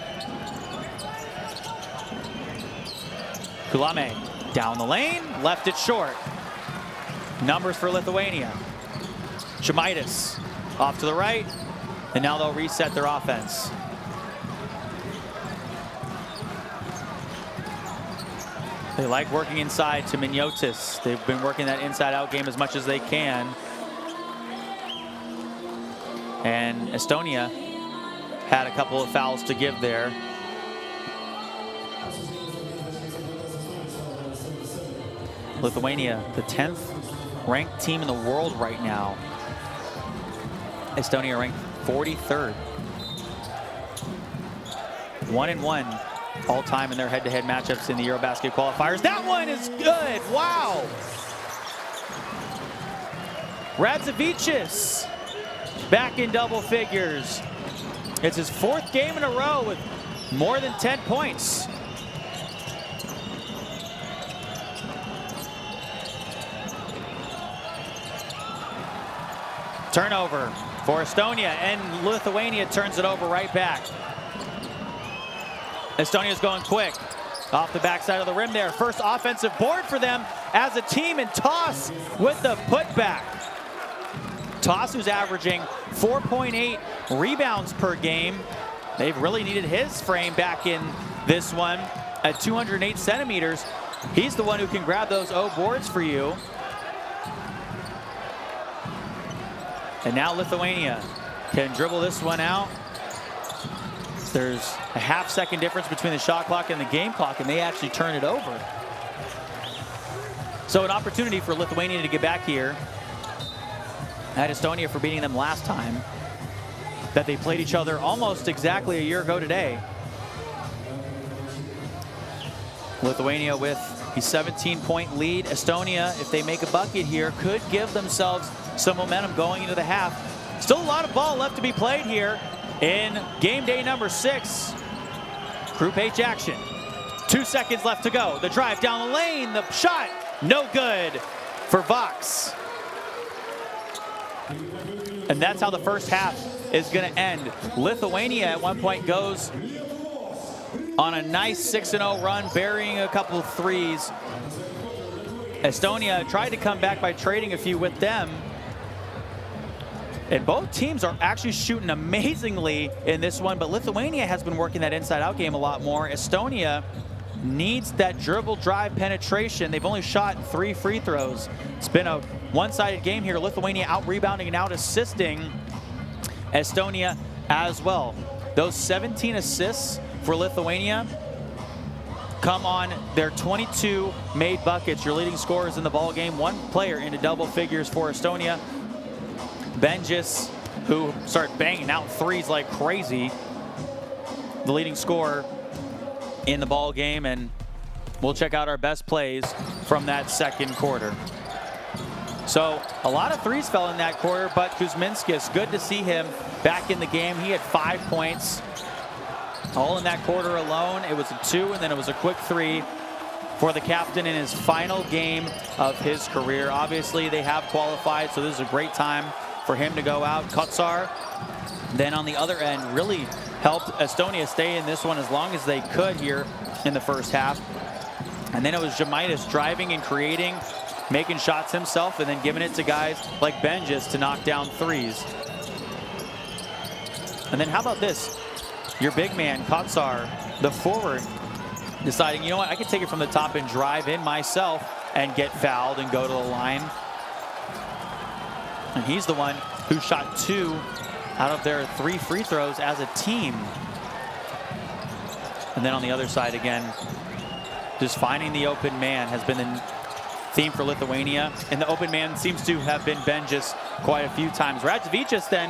Kulame down the lane, left it short. Numbers for Lithuania. Žemaitis off to the right, and now they'll reset their offense. They like working inside to Miniotis. They've been working that inside-out game as much as they can. And Estonia had a couple of fouls to give there. Lithuania, the 10th ranked team in the world right now. Estonia ranked 43rd. 1-1 all-time in their head-to-head matchups in the EuroBasket qualifiers. That one is good. Wow. Radzavicius back in double figures. It's his 4th game in a row with more than 10 points. Turnover for Estonia, and Lithuania turns it over right back. Estonia's going quick. Off the backside of the rim there. First offensive board for them as a team, and Toss with the putback. Toss, who's averaging 4.8 rebounds per game. They've really needed his frame back in this one at 208 centimeters. He's the one who can grab those O boards for you. And now Lithuania can dribble this one out. There's a half-second difference between the shot clock and the game clock, and they actually turn it over. So an opportunity for Lithuania to get back here at Estonia for beating them last time that they played each other almost exactly a year ago today. Lithuania with a 17-point lead. Estonia, if they make a bucket here, could give themselves some momentum going into the half. Still a lot of ball left to be played here in game day number 6. Group H action. 2 seconds left to go. The drive down the lane, the shot, no good for Vox. And that's how the first half is going to end. Lithuania at one point goes on a nice 6-0 run, burying a couple of threes. Estonia tried to come back by trading a few with them. And both teams are actually shooting amazingly in this one, but Lithuania has been working that inside-out game a lot more. Estonia needs that dribble drive penetration. They've only shot 3 free throws. It's been a one-sided game here. Lithuania out-rebounding and out-assisting Estonia as well. Those 17 assists for Lithuania come on their 22 made buckets. Your leading scorers in the ball game. One player into double figures for Estonia. Benjis, who started banging out threes like crazy, the leading scorer in the ball game, and we'll check out our best plays from that second quarter. So a lot of threes fell in that quarter, but Kuzminskis, good to see him back in the game. He had 5 points all in that quarter alone. It was a 2, and then it was a quick 3 for the captain in his final game of his career. Obviously, they have qualified, so this is a great time for him to go out. Kotsar, then on the other end, really helped Estonia stay in this one as long as they could here in the first half. And then it was Žemaitis driving and creating, making shots himself, and then giving it to guys like Benjis to knock down threes. And then how about this? Your big man, Kotsar, the forward, deciding, you know what, I can take it from the top and drive in myself and get fouled and go to the line. And he's the one who shot 2 out of their 3 free throws as a team. And then on the other side again, just finding the open man has been the theme for Lithuania. And the open man seems to have been Benjis quite a few times. Radzivicas then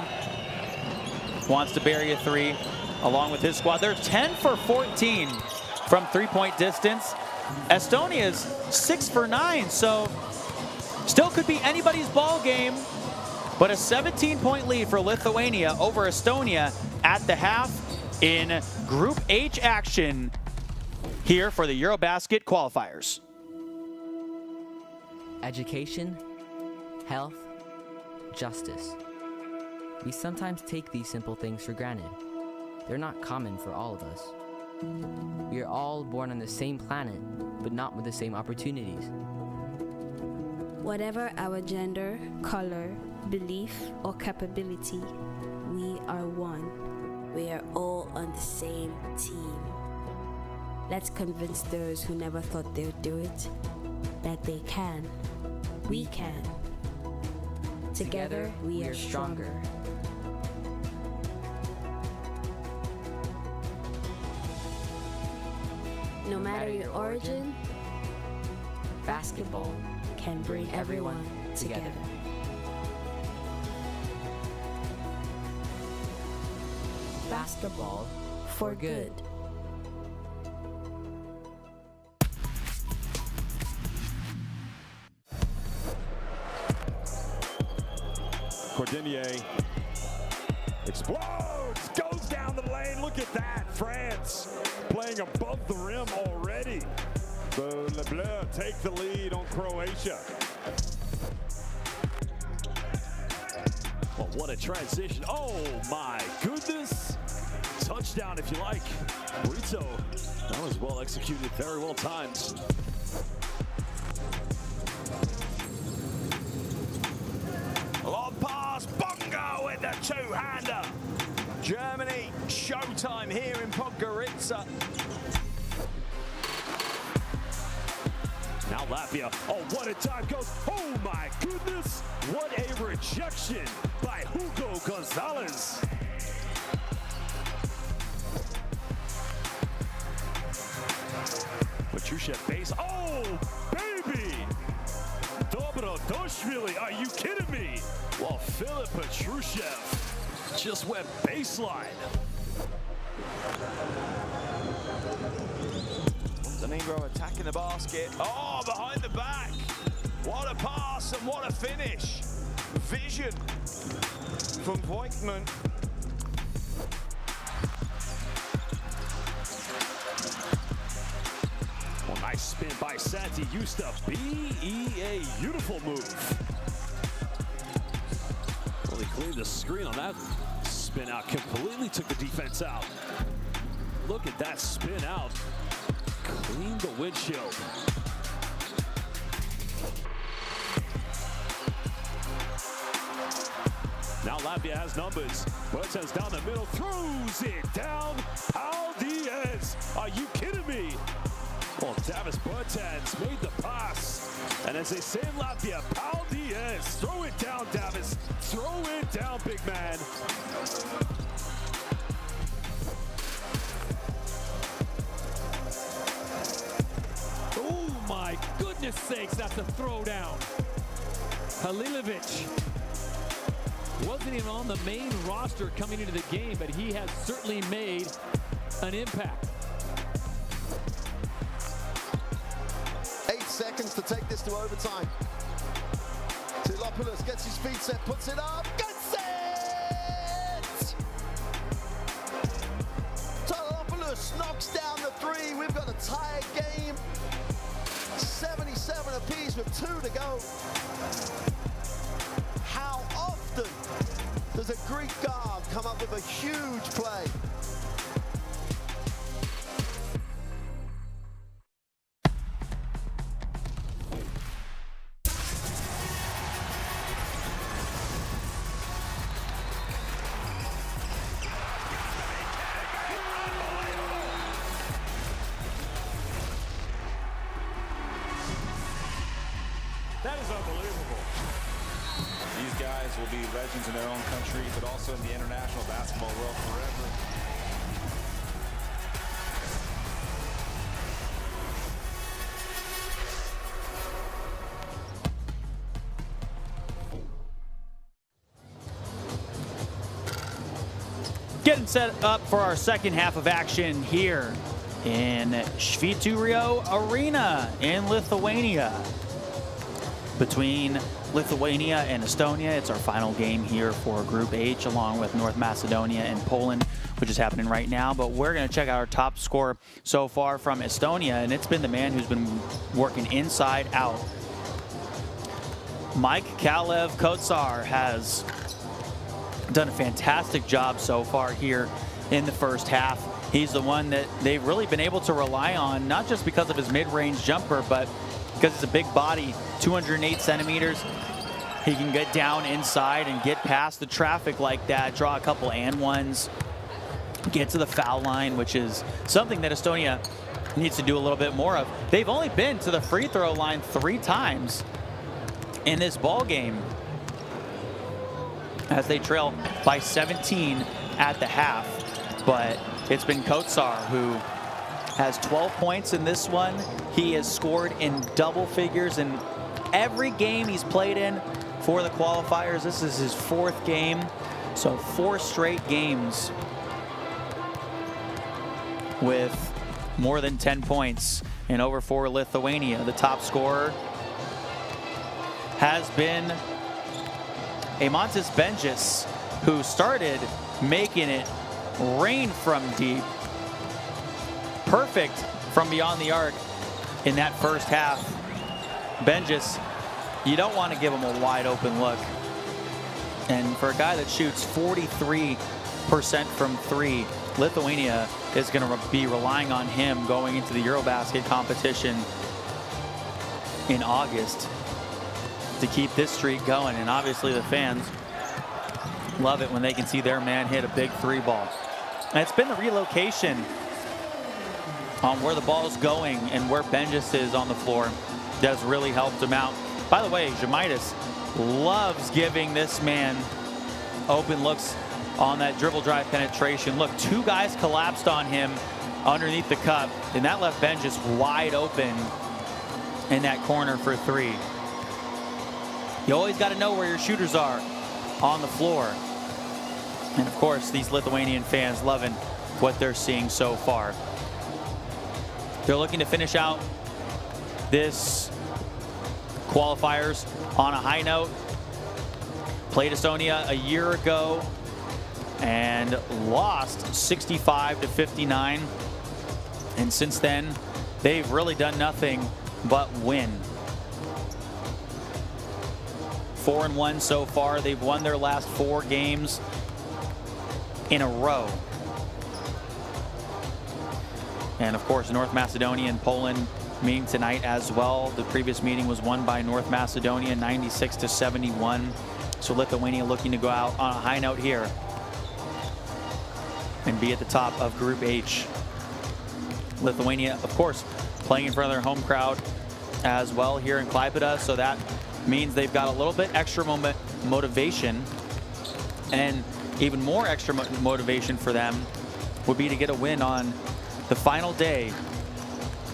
wants to bury a 3 along with his squad. They're 10 for 14 from 3-point distance. Estonia's 6 for 9, so still could be anybody's ball game. But a 17-point lead for Lithuania over Estonia at the half in Group H action here for the EuroBasket qualifiers. Education, health, justice. We sometimes take these simple things for granted. They're not common for all of us. We are all born on the same planet, but not with the same opportunities. Whatever our gender, color, belief, or capability, we are one. We are all on the same team. Let's convince those who never thought they would do it that they can. We can. Together, we are stronger. No matter your origin, basketball can bring everyone together. Basketball for good. Cordinier explodes, goes down the lane. Look at that, France playing above the rim already. The Les Bleus take the lead on Croatia. Well, what a transition. Oh my goodness. Touchdown if you like. Brito, that was well executed, very well timed. Long pass, Bongo with the two-hander. Germany, showtime here in Podgorica. Now Latvia, oh what a time goes, oh my goodness, what a rejection by Hugo Gonzalez. Petrushev base, oh baby! Dobrodoshvili, are you kidding me? Well, Filip Petrushev just went baseline. Montenegro attacking the basket. Oh, behind the back. What a pass and what a finish. Vision from Voigtman. Well, nice spin by Santi Justa. B-E-A, beautiful move. Well, he cleaned the screen on that spin out. Completely took the defense out. Look at that spin out. Clean the windshield. Now Latvia has numbers. Bertens down the middle, throws it down. Pau Diaz, are you kidding me? Well, Davis Bertens made the pass. And as they say in Latvia, Pau Diaz, throw it down, Davis. Throw it down, big man. My goodness sakes, that's a throwdown. Halilovic wasn't even on the main roster coming into the game, but he has certainly made an impact. 8 seconds to take this to overtime. 2 Tolopoulos gets his feet set, puts it up, gets it! Tolopoulos knocks down the three. We've got a tie game. 77 apiece with 2 to go. How often does a Greek guard come up with a huge play? That is unbelievable. These guys will be legends in their own country, but also in the international basketball world forever. Getting set up for our second half of action here in Švyturio Arena in Lithuania. Between Lithuania and Estonia, it's our final game here for Group H, along with North Macedonia and Poland, which is happening right now. But we're going to check out our top scorer so far from Estonia, and it's been the man who's been working inside out. Mike Kalev Kotsar has done a fantastic job so far here in the first half. He's the one that they've really been able to rely on, not just because of his mid-range jumper, but because he's a big body, 208 centimeters. He can get down inside and get past the traffic like that, draw a couple and ones, get to the foul line, which is something that Estonia needs to do a little bit more of. They've only been to the free throw line 3 times in this ball game, as they trail by 17 at the half. But it's been Kotsar who has 12 points in this one. He has scored in double figures in every game he's played in for the qualifiers. This is his 4th game, so 4 straight games with more than 10 points. And over for Lithuania, the top scorer has been Eimantas Bendžius, who started making it rain from deep. Perfect from beyond the arc in that first half. Bendžius, you don't want to give him a wide open look. And for a guy that shoots 43% from 3, Lithuania is going to be relying on him going into the EuroBasket competition in August to keep this streak going. And obviously the fans love it when they can see their man hit a big 3 ball. And it's been the relocation on where the ball is going and where Bendžius is on the floor that has really helped him out. By the way, Žemaitis loves giving this man open looks on that dribble drive penetration. Look, 2 guys collapsed on him underneath the cup, and that left Bendžius wide open in that corner for 3. You always got to know where your shooters are on the floor. And of course, these Lithuanian fans loving what they're seeing so far. They're looking to finish out this qualifiers on a high note. Played Estonia a year ago and lost 65-59. And since then, they've really done nothing but win. 4-1 so far. They've won their last 4 games in a row. And of course, North Macedonia and Poland meeting tonight as well. The previous meeting was won by North Macedonia 96-71. So Lithuania looking to go out on a high note here and be at the top of Group H. Lithuania, of course, playing in front of their home crowd as well here in Klaipėda. So that means they've got a little bit extra motivation, and even more extra motivation for them would be to get a win on the final day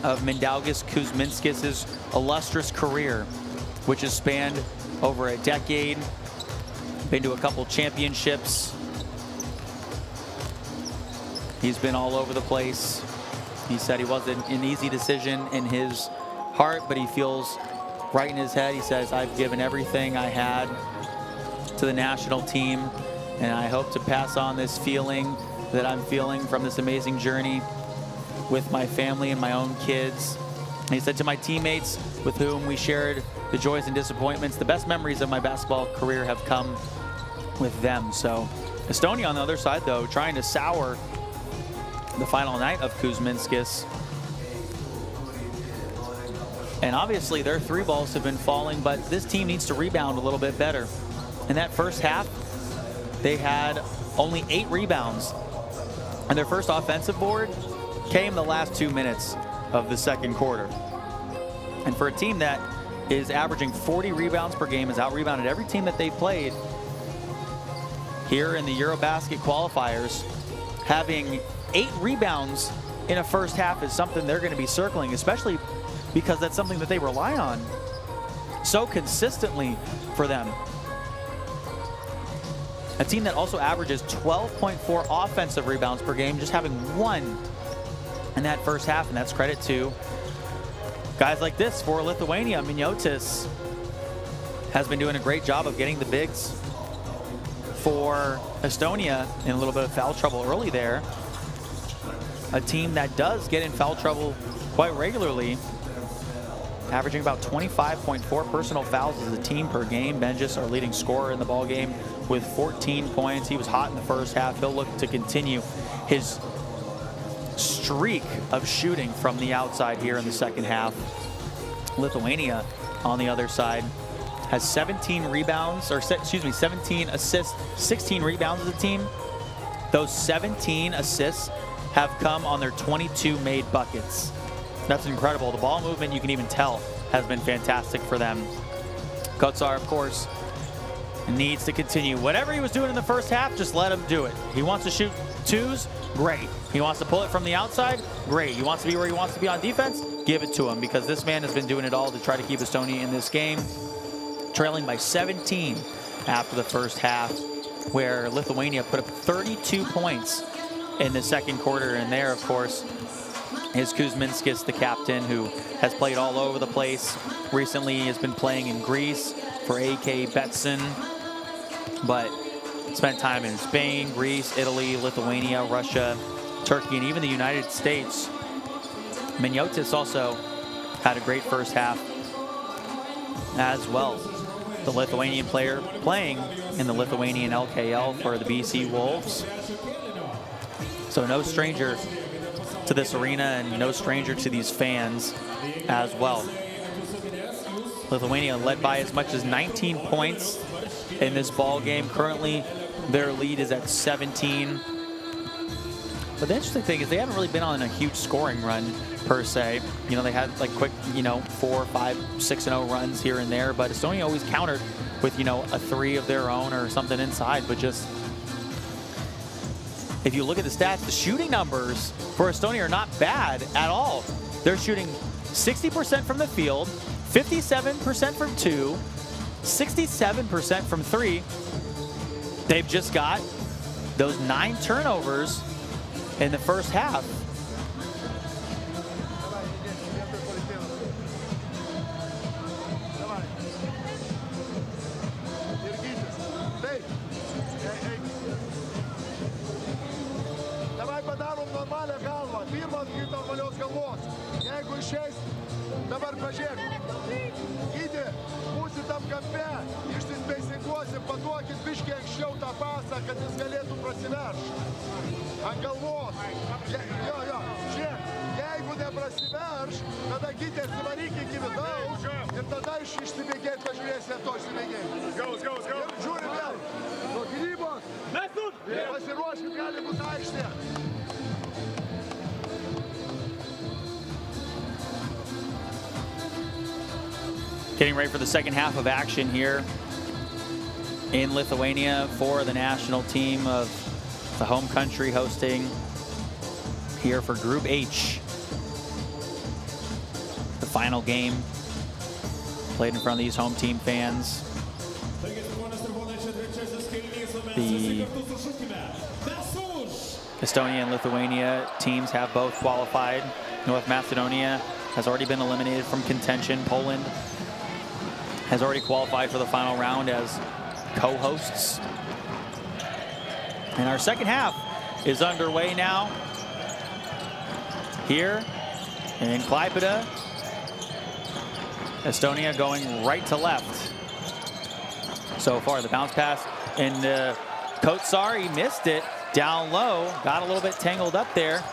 of Mindaugas Kuzminskis' illustrious career, which has spanned over a decade, been to a couple championships. He's been all over the place. He said it wasn't an easy decision in his heart, but he feels right in his head. He says, I've given everything I had to the national team, and I hope to pass on this feeling that I'm feeling from this amazing journey with my family and my own kids. And he said, to my teammates with whom we shared the joys and disappointments, the best memories of my basketball career have come with them. So Estonia on the other side, though, trying to sour the final night of Kuzminskis. And obviously their three balls have been falling, but this team needs to rebound a little bit better. In that first half, they had only 8 rebounds. And their first offensive board came the last 2 minutes of the second quarter. And for a team that is averaging 40 rebounds per game, has out-rebounded every team that they've played here in the EuroBasket qualifiers, having 8 rebounds in a first half is something they're going to be circling, especially because that's something that they rely on so consistently for them. A team that also averages 12.4 offensive rebounds per game, just having 1 in that first half, and that's credit to guys like this for Lithuania. Miniotis has been doing a great job of getting the bigs for Estonia in a little bit of foul trouble early there. A team that does get in foul trouble quite regularly, averaging about 25.4 personal fouls as a team per game. Benjis, our leading scorer in the ball game, with 14 points. He was hot in the first half. He'll look to continue his streak of shooting from the outside here in the second half. Lithuania on the other side has 17 rebounds, or 17 assists, 16 rebounds as a team. Those 17 assists have come on their 22 made buckets. That's incredible. The ball movement, you can even tell, has been fantastic for them. Kotsar, of course, needs to continue. Whatever he was doing in the first half, just let him do it. He wants to shoot 2s, great. He wants to pull it from the outside, great. He wants to be where he wants to be on defense, give it to him, because this man has been doing it all to try to keep Estonia in this game. Trailing by 17 after the first half, where Lithuania put up 32 points in the second quarter. And there, of course, is Kuzminskis, the captain, who has played all over the place. Recently has been playing in Greece for AK Betson, but spent time in Spain, Greece, Italy, Lithuania, Russia, Turkey, and even the United States. Miniotis also had a great first half as well. The Lithuanian player playing in the Lithuanian LKL for the BC Wolves. So no stranger to this arena and no stranger to these fans as well. Lithuania led by as much as 19 points in this ball game. Currently, their lead is at 17. But the interesting thing is they haven't really been on a huge scoring run per se. You know, they had like quick, 4, 5, 6-0 runs here and there, but Estonia always countered with, a 3 of their own or something inside. But just, if you look at the stats, the shooting numbers for Estonia are not bad at all. They're shooting 60% from the field, 57% from 2, 67% from 3. They've just got those 9 turnovers in the first half. Jeigu išeis, dabar pažiūrėk. Gydė, būsi tam kampe, išsispeisinguosi, paduokit biškį anksčiau tą pasą, kad jis galėtų prasiveršti. Ant galvos. Jo, žiūrėk, jeigu neprasiverš, tada Gydė suvaryk iki vidaus ir tada išsibėgėt, pažiūrėsi to išsibėgėjimą. Ir žiūri vėl. Nuo gynybos. Pasiruoškit, gali būti aikštė. Getting ready for the second half of action here in Lithuania for the national team of the home country hosting here for Group H. The final game played in front of these home team fans. The Estonia and Lithuania teams have both qualified. North Macedonia has already been eliminated from contention. Poland has already qualified for the final round as co-hosts. And our second half is underway now here in Klaipėda. Estonia going right to left. So far, the bounce pass in Kotsar, he missed it down low, got a little bit tangled up there.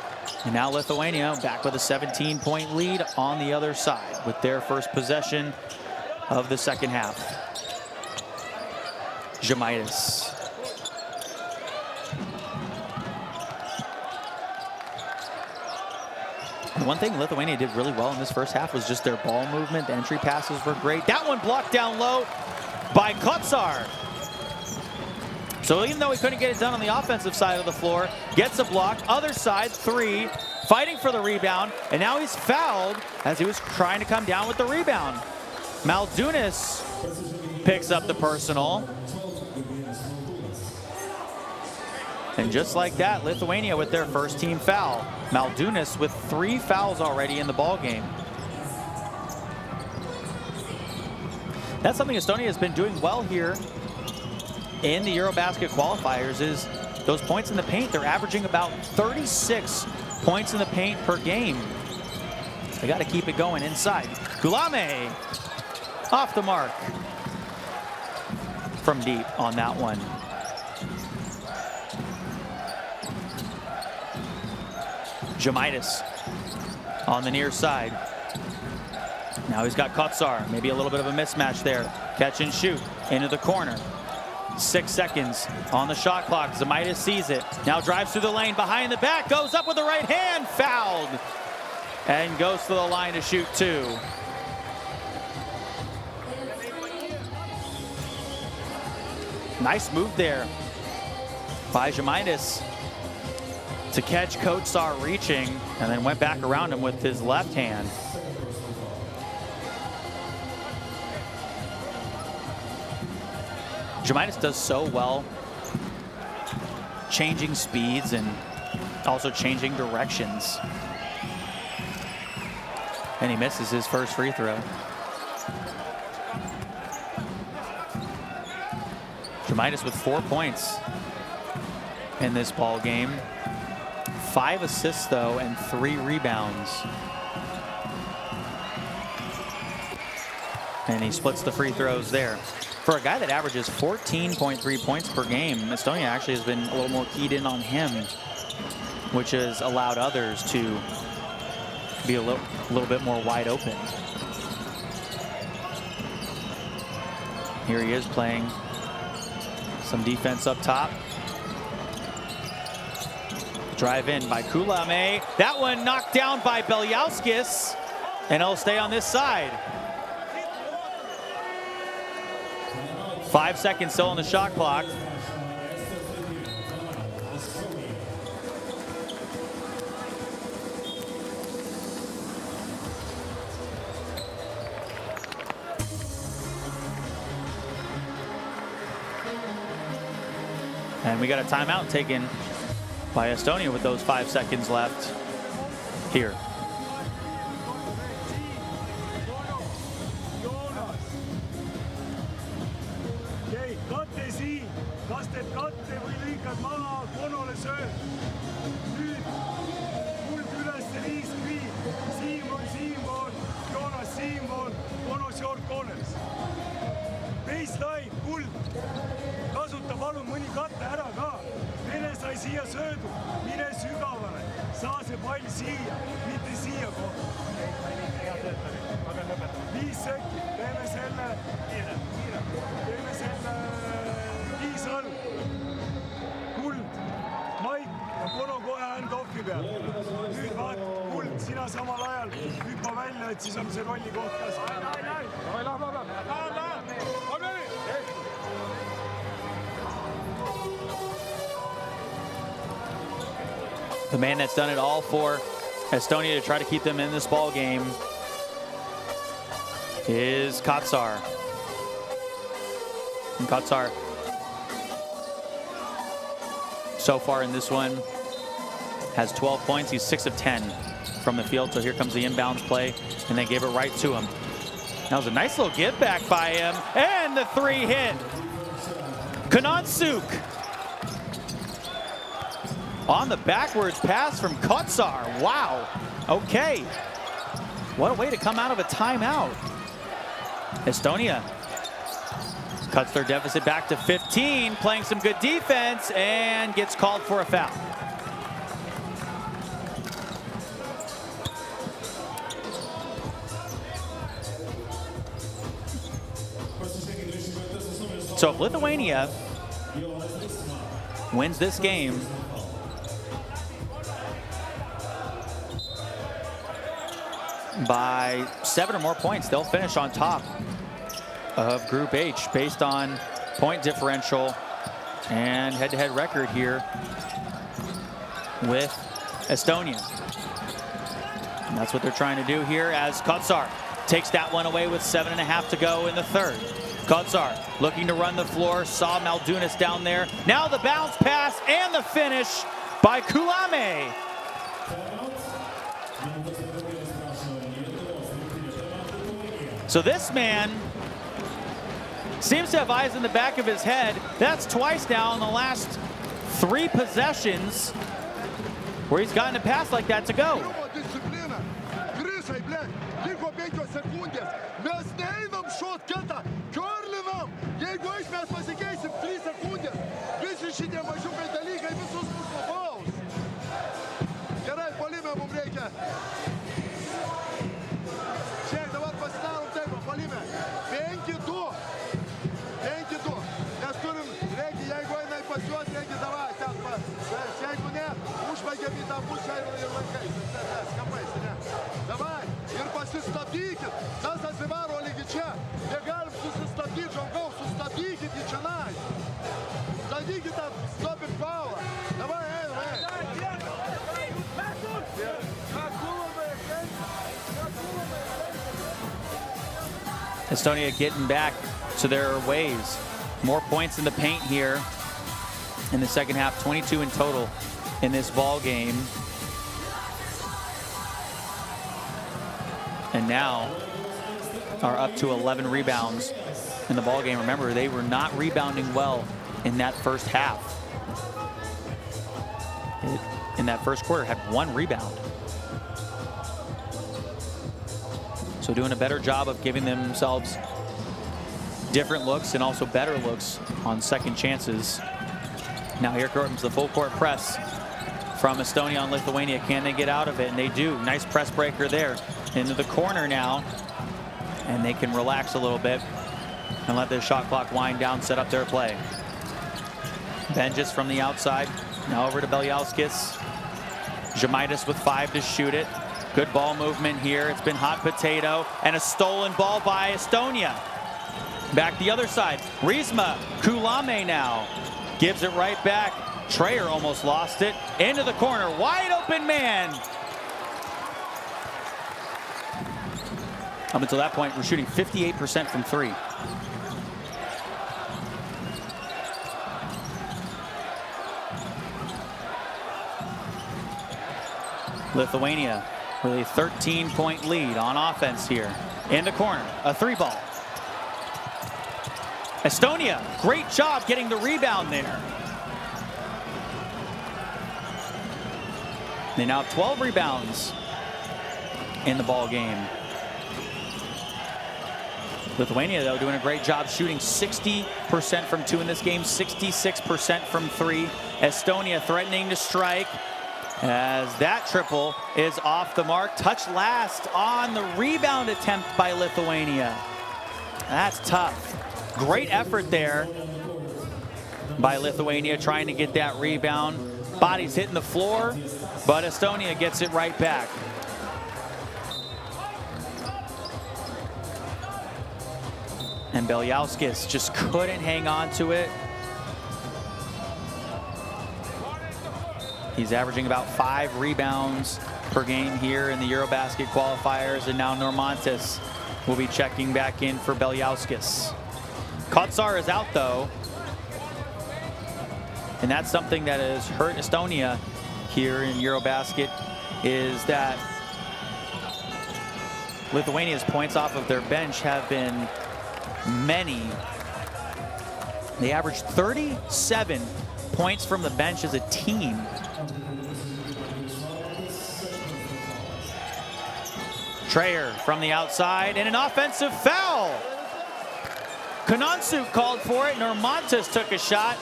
And now Lithuania back with a 17-point lead on the other side with their first possession of the second half. Žemaitis. And one thing Lithuania did really well in this first half was just their ball movement. The entry passes were great. That one blocked down low by Kotsar. So even though he couldn't get it done on the offensive side of the floor, gets a block. Other side, three, fighting for the rebound. And now he's fouled as he was trying to come down with the rebound. Maldunis picks up the personal. And just like that, Lithuania with their first team foul. Maldunis with 3 fouls already in the ball game. That's something Estonia has been doing well here in the EuroBasket qualifiers, is those points in the paint. They're averaging about 36 points in the paint per game. They got to keep it going inside. Gulame off the mark from deep on that one. Žemaitis on the near side. Now he's got Kotsar. Maybe a little bit of a mismatch there. Catch and shoot into the corner. 6 seconds on the shot clock. Žemaitis sees it. Now drives through the lane behind the back. Goes up with the right hand. Fouled. And goes to the line to shoot 2. Nice move there by Žemaitis to catch Kotsar reaching, and then went back around him with his left hand. Žemaitis does so well changing speeds and also changing directions. And he misses his first free throw. Žemaitis with 4 points in this ball game. 5 assists though, and 3 rebounds. And he splits the free throws there. For a guy that averages 14.3 points per game, Estonia actually has been a little more keyed in on him, which has allowed others to be a little bit more wide open. Here he is playing some defense up top. Drive in by Kulame. That one knocked down by Beljauskas, and he'll stay on this side. 5 seconds still on the shot clock. And we got a timeout taken by Estonia with those 5 seconds left here. Baseline, kuld. Kasuta palun mõni katte ära ka. Vene sai siia söödu. Mine sügavale. Saa see pall siia, mitte siia kohta. 5 sekundit. Teeme selle. Teeme selle kiisal. Kuld. Maik ja Kono kohe hand-offi peal. Nüüd vaat, Kuld, sina samal ajal hüppa välja, et siis on see rolli koht ka. The man that's done it all for Estonia to try to keep them in this ball game is Kotsar. And Kotsar, so far in this one, has 12 points. He's 6 of 10 from the field. So here comes the inbounds play, and they gave it right to him. That was a nice little give back by him. And the three hit. Kanansuk. On the backwards pass from Kotsar. Wow. Okay. What a way to come out of a timeout. Estonia cuts their deficit back to 15, playing some good defense, and gets called for a foul. So if Lithuania wins this game, by 7 or more points, they'll finish on top of Group H based on point differential and head-to-head record here with Estonia. And that's what they're trying to do here as Kotsar takes that one away with 7.5 to go in the third. Kotsar looking to run the floor, saw Maldunas down there. Now the bounce pass and the finish by Kulame. So this man seems to have eyes in the back of his head. That's twice now in the last 3 possessions where he's gotten a pass like that to go. Estonia getting back to their ways. More points in the paint here in the second half, 22 in total in this ball game. And now are up to 11 rebounds in the ball game. Remember, they were not rebounding well in that first half. In that first quarter, had 1 rebound. So doing a better job of giving themselves different looks and also better looks on second chances. Now here comes the full court press from Estonia on Lithuania. Can they get out of it? And they do. Nice press breaker there into the corner now. And they can relax a little bit and let their shot clock wind down, set up their play. Benjis from the outside. Now over to Beljauskas. Žemaitis with 5 to shoot it. Good ball movement here. It's been hot potato. And a stolen ball by Estonia. Back the other side. Riesma. Kulame now. Gives it right back. Trayer almost lost it. Into the corner. Wide open man. Up until that point, we're shooting 58% from 3. Lithuania with a 13-point lead on offense here. In the corner, a 3-ball. Estonia, great job getting the rebound there. They now have 12 rebounds in the ball game. Lithuania, though, doing a great job shooting 60% from 2 in this game, 66% from 3. Estonia threatening to strike as that triple is off the mark. Touch last on the rebound attempt by Lithuania. That's tough. Great effort there by Lithuania trying to get that rebound. Body's hitting the floor, but Estonia gets it right back. And Beljauskas just couldn't hang on to it. He's averaging about 5 rebounds per game here in the EuroBasket qualifiers, and now Normantis will be checking back in for Beljauskas. Kotsar is out, though, and that's something that has hurt Estonia here in EuroBasket, is that Lithuania's points off of their bench have been many. They averaged 37 points from the bench as a team. Treyer from the outside, and an offensive foul. Kononsu called for it. Normantas took a shot,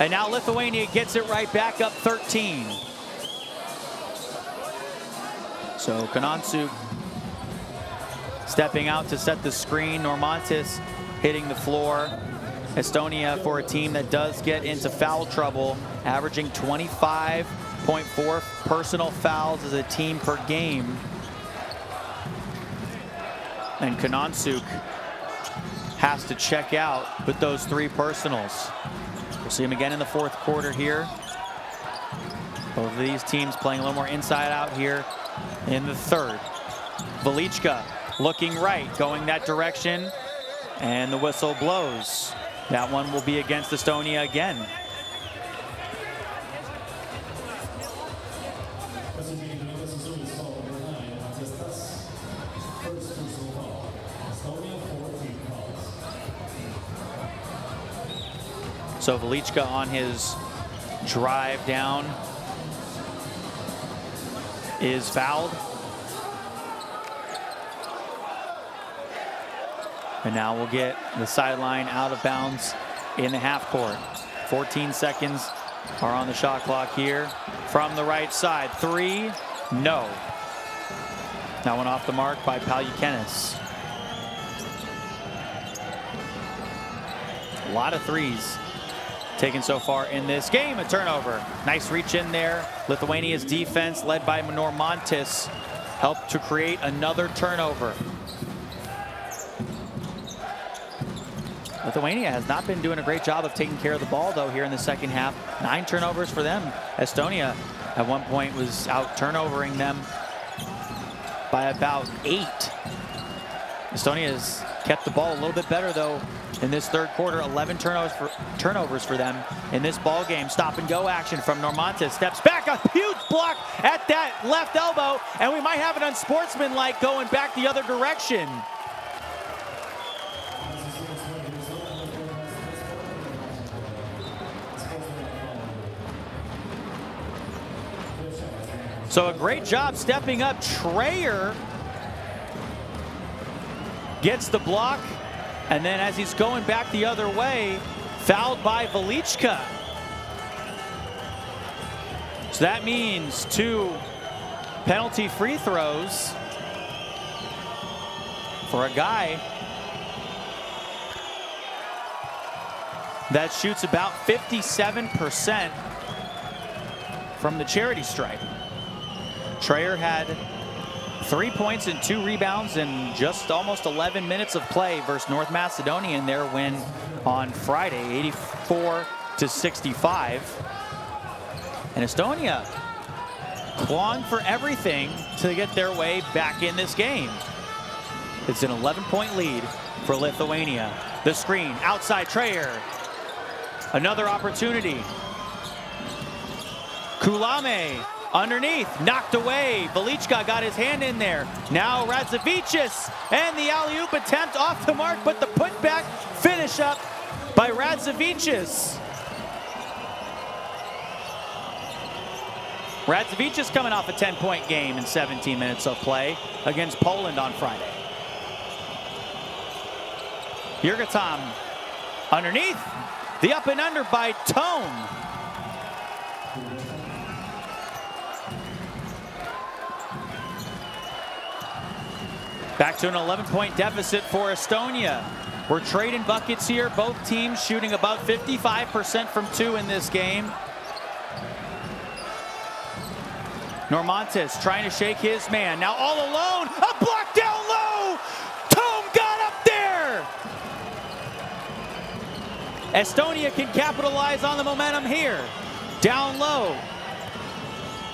and now Lithuania gets it right back up 13. So Kononsu stepping out to set the screen. Normantas hitting the floor. Estonia, for a team that does get into foul trouble, averaging 25.4 personal fouls as a team per game. And Kononsu has to check out with those 3 personals. We'll see him again in the 4th quarter here. Both of these teams playing a little more inside out here in the 3rd. Velichka looking right, going that direction, and the whistle blows. That one will be against Estonia again. So Velichka on his drive down is fouled. And now we'll get the sideline out of bounds in the half court. 14 seconds are on the shot clock here. From the right side, 3, no. That one off the mark by Paljukenis. A lot of threes taken so far in this game. A turnover. Nice reach in there. Lithuania's defense, led by Normantas, helped to create another turnover. Lithuania has not been doing a great job of taking care of the ball, though, here in the second half. 9 turnovers for them. Estonia at one point was out turnovering them by about 8. Estonia has kept the ball a little bit better, though, in this 3rd quarter. 11 turnovers for them in this ball game. Stop and go action from Normantas. Steps back, a huge block at that left elbow, and we might have it unsportsmanlike going back the other direction. So a great job stepping up. Treyer gets the block, and then as he's going back the other way, fouled by Velichka. So that means 2 penalty free throws for a guy that shoots about 57% from the charity stripe. Treyer had 3 points and 2 rebounds in just almost 11 minutes of play versus North Macedonia in their win on Friday, 84-65. And Estonia clawing for everything to get their way back in this game. It's an 11-point lead for Lithuania. The screen, outside Treyer. Another opportunity. Kulame. Underneath, knocked away. Velichka got his hand in there. Now Radzavicius, and the alley-oop attempt off the mark, but the putback finish up by Radzavicius. Radzavicius coming off a 10-point game in 17 minutes of play against Poland on Friday. Jurgatam underneath, the up and under by Tome. Back to an 11-point deficit for Estonia. We're trading buckets here. Both teams shooting about 55% from 2 in this game. Normantas trying to shake his man. Now all alone. A block down low. Tome got up there. Estonia can capitalize on the momentum here. Down low.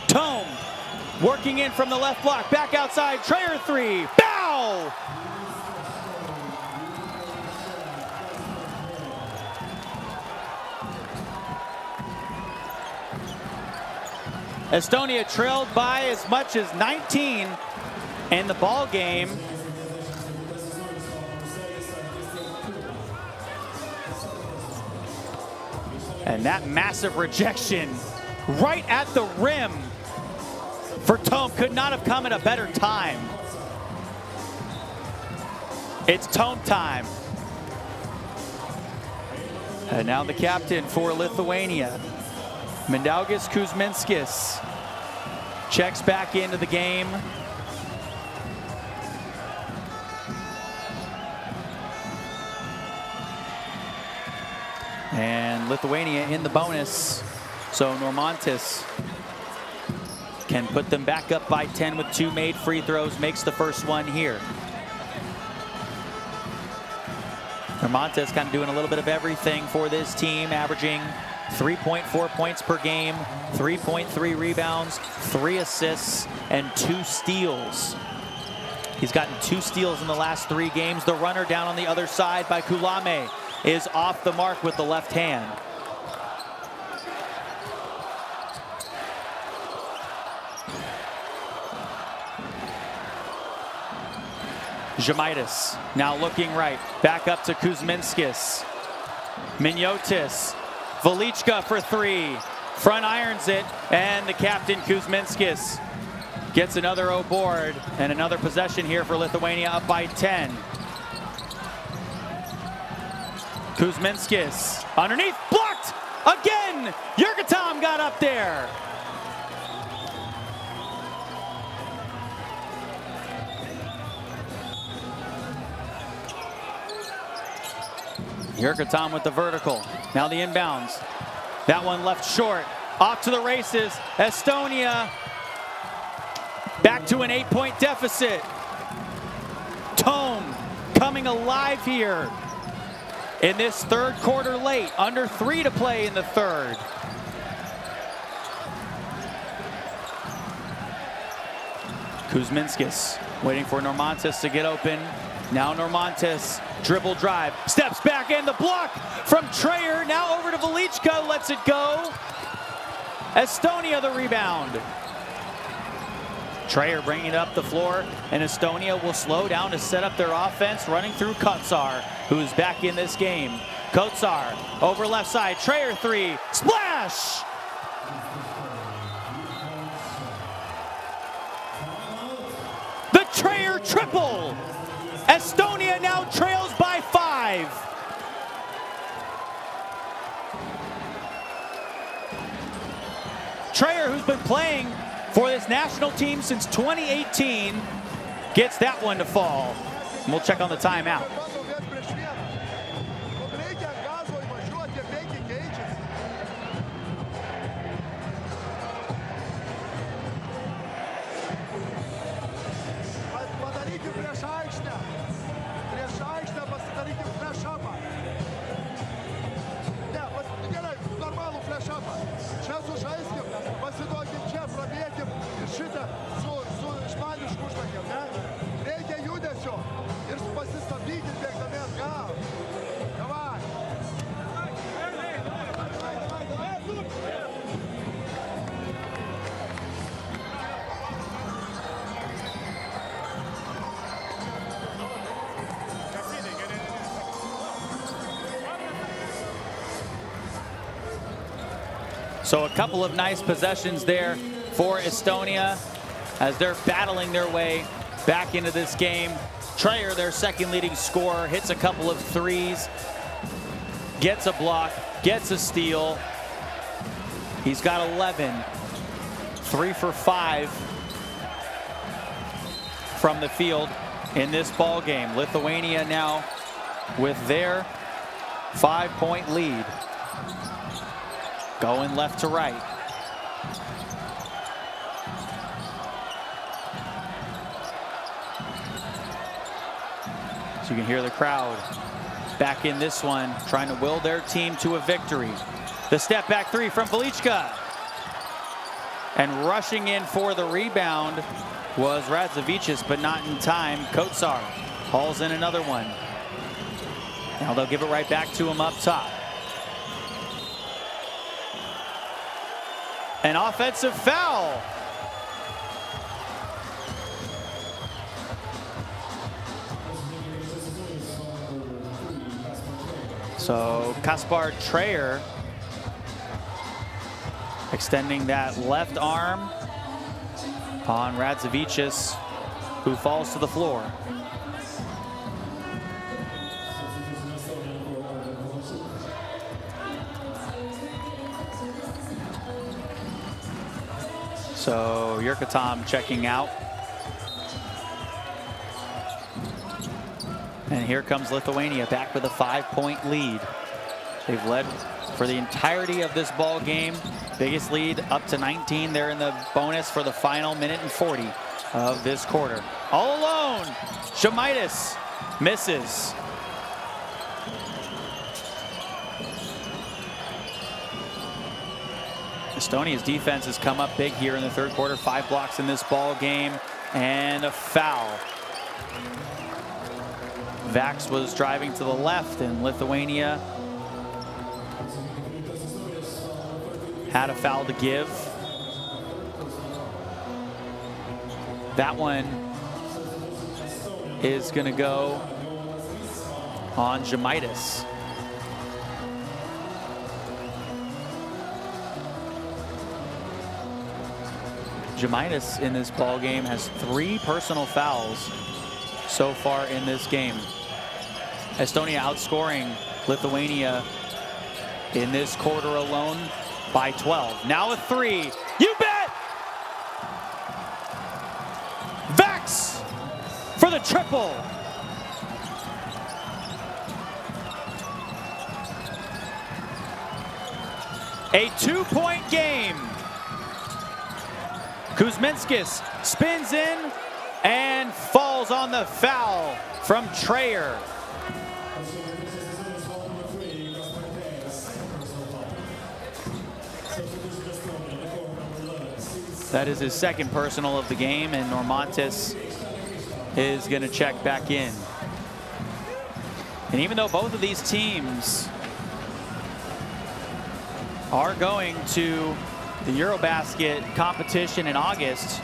Tome working in from the left block. Back outside. Treyer 3. Bow! Estonia trailed by as much as 19 in the ball game. And that massive rejection right at the rim for Tome could not have come at a better time. It's Tome time. And now the captain for Lithuania, Mindaugas Kuzminskis, checks back into the game. And Lithuania in the bonus, so Normantis can put them back up by 10 with 2 made free throws, makes the first one here. Normantis kind of doing a little bit of everything for this team, averaging 3.4 points per game, 3.3 rebounds, 3 assists, and 2 steals. He's gotten 2 steals in the last 3 games. The runner down on the other side by Kulame is off the mark with the left hand. Žemaitis now looking right, back up to Kuzminskis. Miniotis, Velichka for 3, front irons it, and the captain Kuzminskis gets another O board, and another possession here for Lithuania, up by 10. Kuzminskis underneath, blocked again. Jurgentam got up there. Jurgentam with the vertical. Now the inbounds. That one left short. Off to the races. Estonia back to an 8-point deficit. Tome coming alive here in this third quarter late. Under 3 to play in the third. Kuzminskis waiting for Normantis to get open. Now Normantis, dribble drive, steps back, and the block from Trayer. Now over to Velichka, lets it go. Estonia the rebound. Trayer bringing it up the floor, and Estonia will slow down to set up their offense, running through Kotsar, who's back in this game. Kotsar over left side, Trayer 3, splash! The Trayer triple! Estonia now trails by 5. Trayer, who's been playing for this national team since 2018, gets that one to fall. And we'll check on the timeout. So a couple of nice possessions there for Estonia as they're battling their way back into this game. Trayer, their second leading scorer, hits a couple of threes, gets a block, gets a steal. He's got 11, 3 for 5 from the field in this ball game. Lithuania now with their 5-point lead. Going left to right. So you can hear the crowd back in this one, trying to will their team to a victory. The step back 3 from Velichka. And rushing in for the rebound was Radzavicius, but not in time. Kotsar hauls in another one. Now they'll give it right back to him up top. An offensive foul. So Kaspar Trayer extending that left arm on Radzivicius, who falls to the floor. So Yurkatam checking out. And here comes Lithuania back with a 5-point lead. They've led for the entirety of this ball game. Biggest lead up to 19. They're in the bonus for the final minute and 40 of this quarter. All alone, Žemaitis misses. Estonia's defense has come up big here in the third quarter. 5 blocks in this ball game and a foul. Vax was driving to the left, and Lithuania had a foul to give. That one is going to go on Žemaitis. Žemaitis in this ball game has 3 personal fouls so far in this game. Estonia outscoring Lithuania in this quarter alone by 12. Now a 3. You bet! Vax for the triple. A 2-point game. Kuzminskis spins in and falls on the foul from Trayer. That is his second personal of the game, and Normantis is going to check back in. And even though both of these teams are going to the EuroBasket competition in August,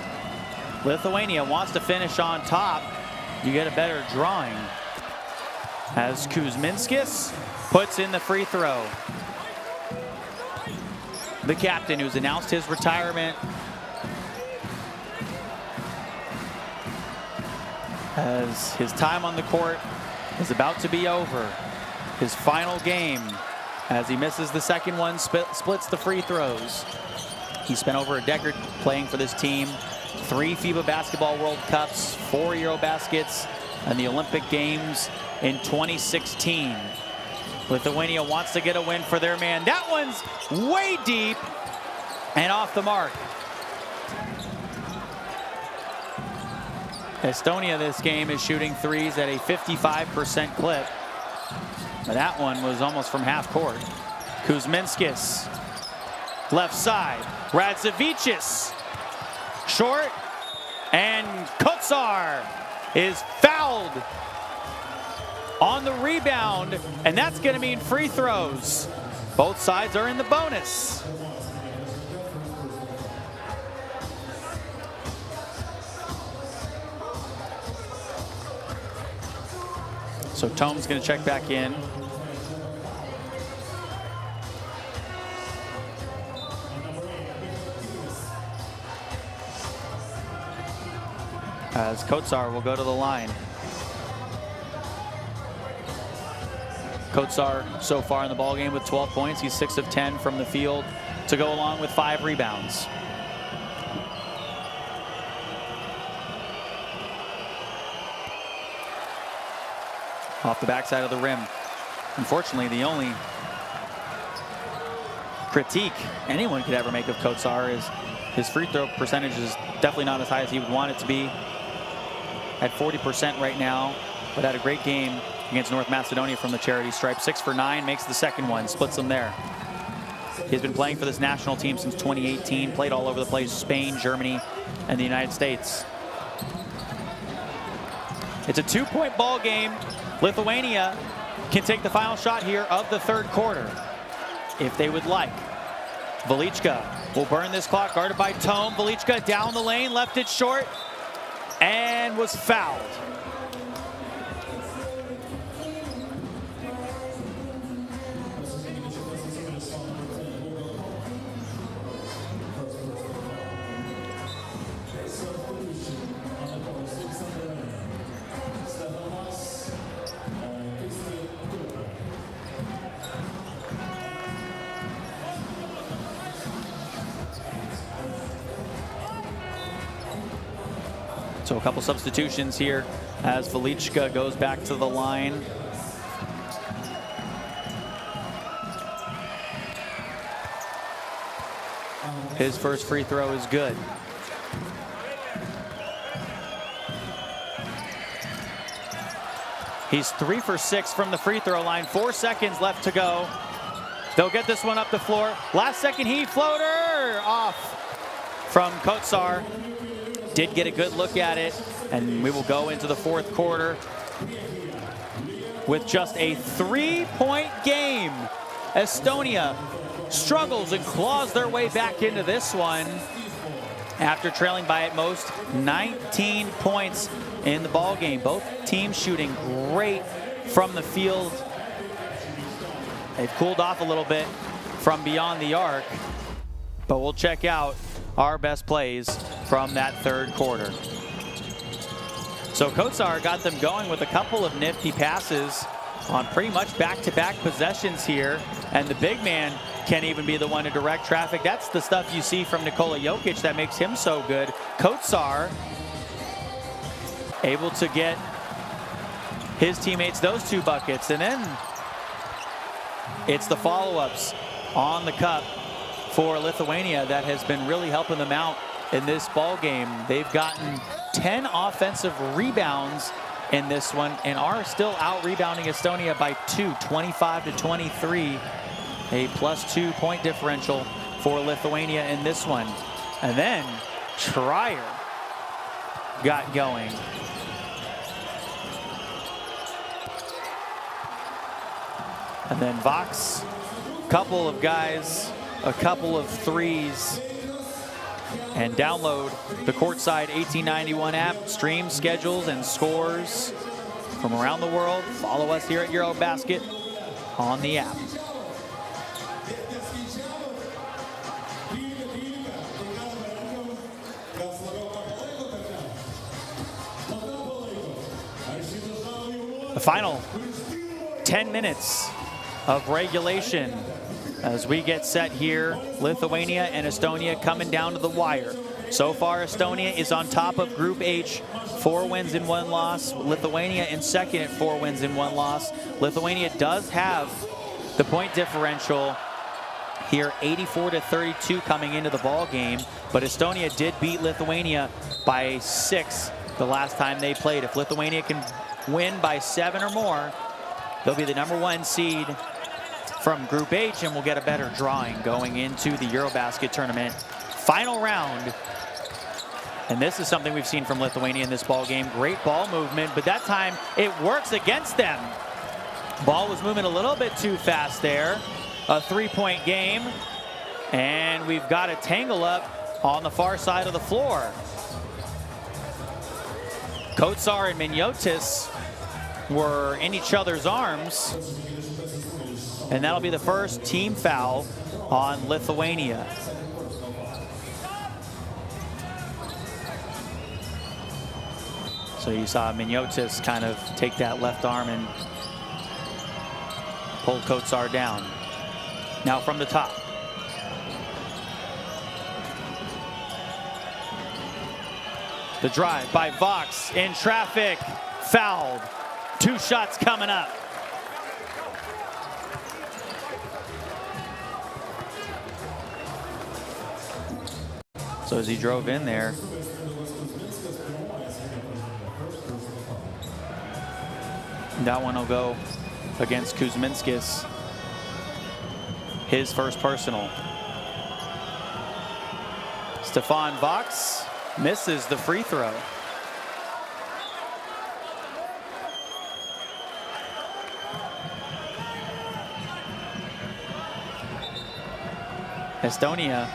Lithuania wants to finish on top. You get a better drawing as Kuzminskis puts in the free throw. The captain, who's announced his retirement, as his time on the court is about to be over. His final game, as he misses the second one, splits the free throws. He spent over a decade playing for this team. 3 FIBA Basketball World Cups, 4 EuroBaskets, and the Olympic Games in 2016. Lithuania wants to get a win for their man. That one's way deep and off the mark. Estonia this game is shooting threes at a 55% clip. That one was almost from half court. Kuzminskis, left side. Radzivicius, short, and Kotsar is fouled on the rebound, and that's going to mean free throws. Both sides are in the bonus. So Tome's going to check back in. As Kotsar will go to the line. Kotsar so far in the ballgame with 12 points. He's 6 of 10 from the field to go along with 5 rebounds. Off the backside of the rim. Unfortunately, the only critique anyone could ever make of Kotsar is his free throw percentage is definitely not as high as he would want it to be. At 40% right now, but had a great game against North Macedonia from the charity stripe. 6 for 9, makes the second one, splits them there. He's been playing for this national team since 2018, played all over the place, Spain, Germany, and the United States. It's a 2-point ball game. Lithuania can take the final shot here of the third quarter if they would like. Velichka will burn this clock, guarded by Tome. Velichka down the lane, left it short, and was fouled. So a couple substitutions here as Velichka goes back to the line. His first free throw is good. He's 3 for 6 from the free throw line. 4 seconds left to go. They'll get this one up the floor. Last second heat floater off from Kotsar. Did get a good look at it, and we will go into the fourth quarter with just a 3-point game. Estonia struggles and claws their way back into this one after trailing by at most 19 points in the ball game. Both teams shooting great from the field. They've cooled off a little bit from beyond the arc, but we'll check out our best plays from that third quarter. So Kotsar got them going with a couple of nifty passes on pretty much back-to-back possessions here, and the big man can even be the one to direct traffic. That's the stuff you see from Nikola Jokic that makes him so good. Kotsar able to get his teammates those 2 buckets, and then it's the follow-ups on the cup for Lithuania that has been really helping them out in this ball game. They've gotten 10 offensive rebounds in this one and are still out rebounding Estonia by 2, 25-23. A +2 point differential for Lithuania in this one. And then Trier got going. And then Vox, couple of guys, a couple of threes. And download the Courtside 1891 app, stream schedules and scores from around the world. Follow us here at EuroBasket on the app. The final 10 minutes of regulation as we get set here. Lithuania and Estonia coming down to the wire. So far, Estonia is on top of Group H, 4 wins and 1 loss. Lithuania in second at 4 wins and 1 loss. Lithuania does have the point differential here, 84-32 coming into the ball game, but Estonia did beat Lithuania by 6 the last time they played. If Lithuania can win by 7 or more, they'll be the #1 seed from Group H, and we'll get a better drawing going into the EuroBasket tournament. Final round. And this is something we've seen from Lithuania in this ball game. Great ball movement, but that time it works against them. Ball was moving a little bit too fast there. A 3-point game, and we've got a tangle up on the far side of the floor. Kotsar and Miniotis were in each other's arms, and that'll be the first team foul on Lithuania. So you saw Miniotis kind of take that left arm and pull Kotsar down. Now from the top. The drive by Vox in traffic, fouled. 2 shots coming up. So as he drove in there, that one will go against Kuzminskis. His first personal. Stefan Vox misses the free throw. Estonia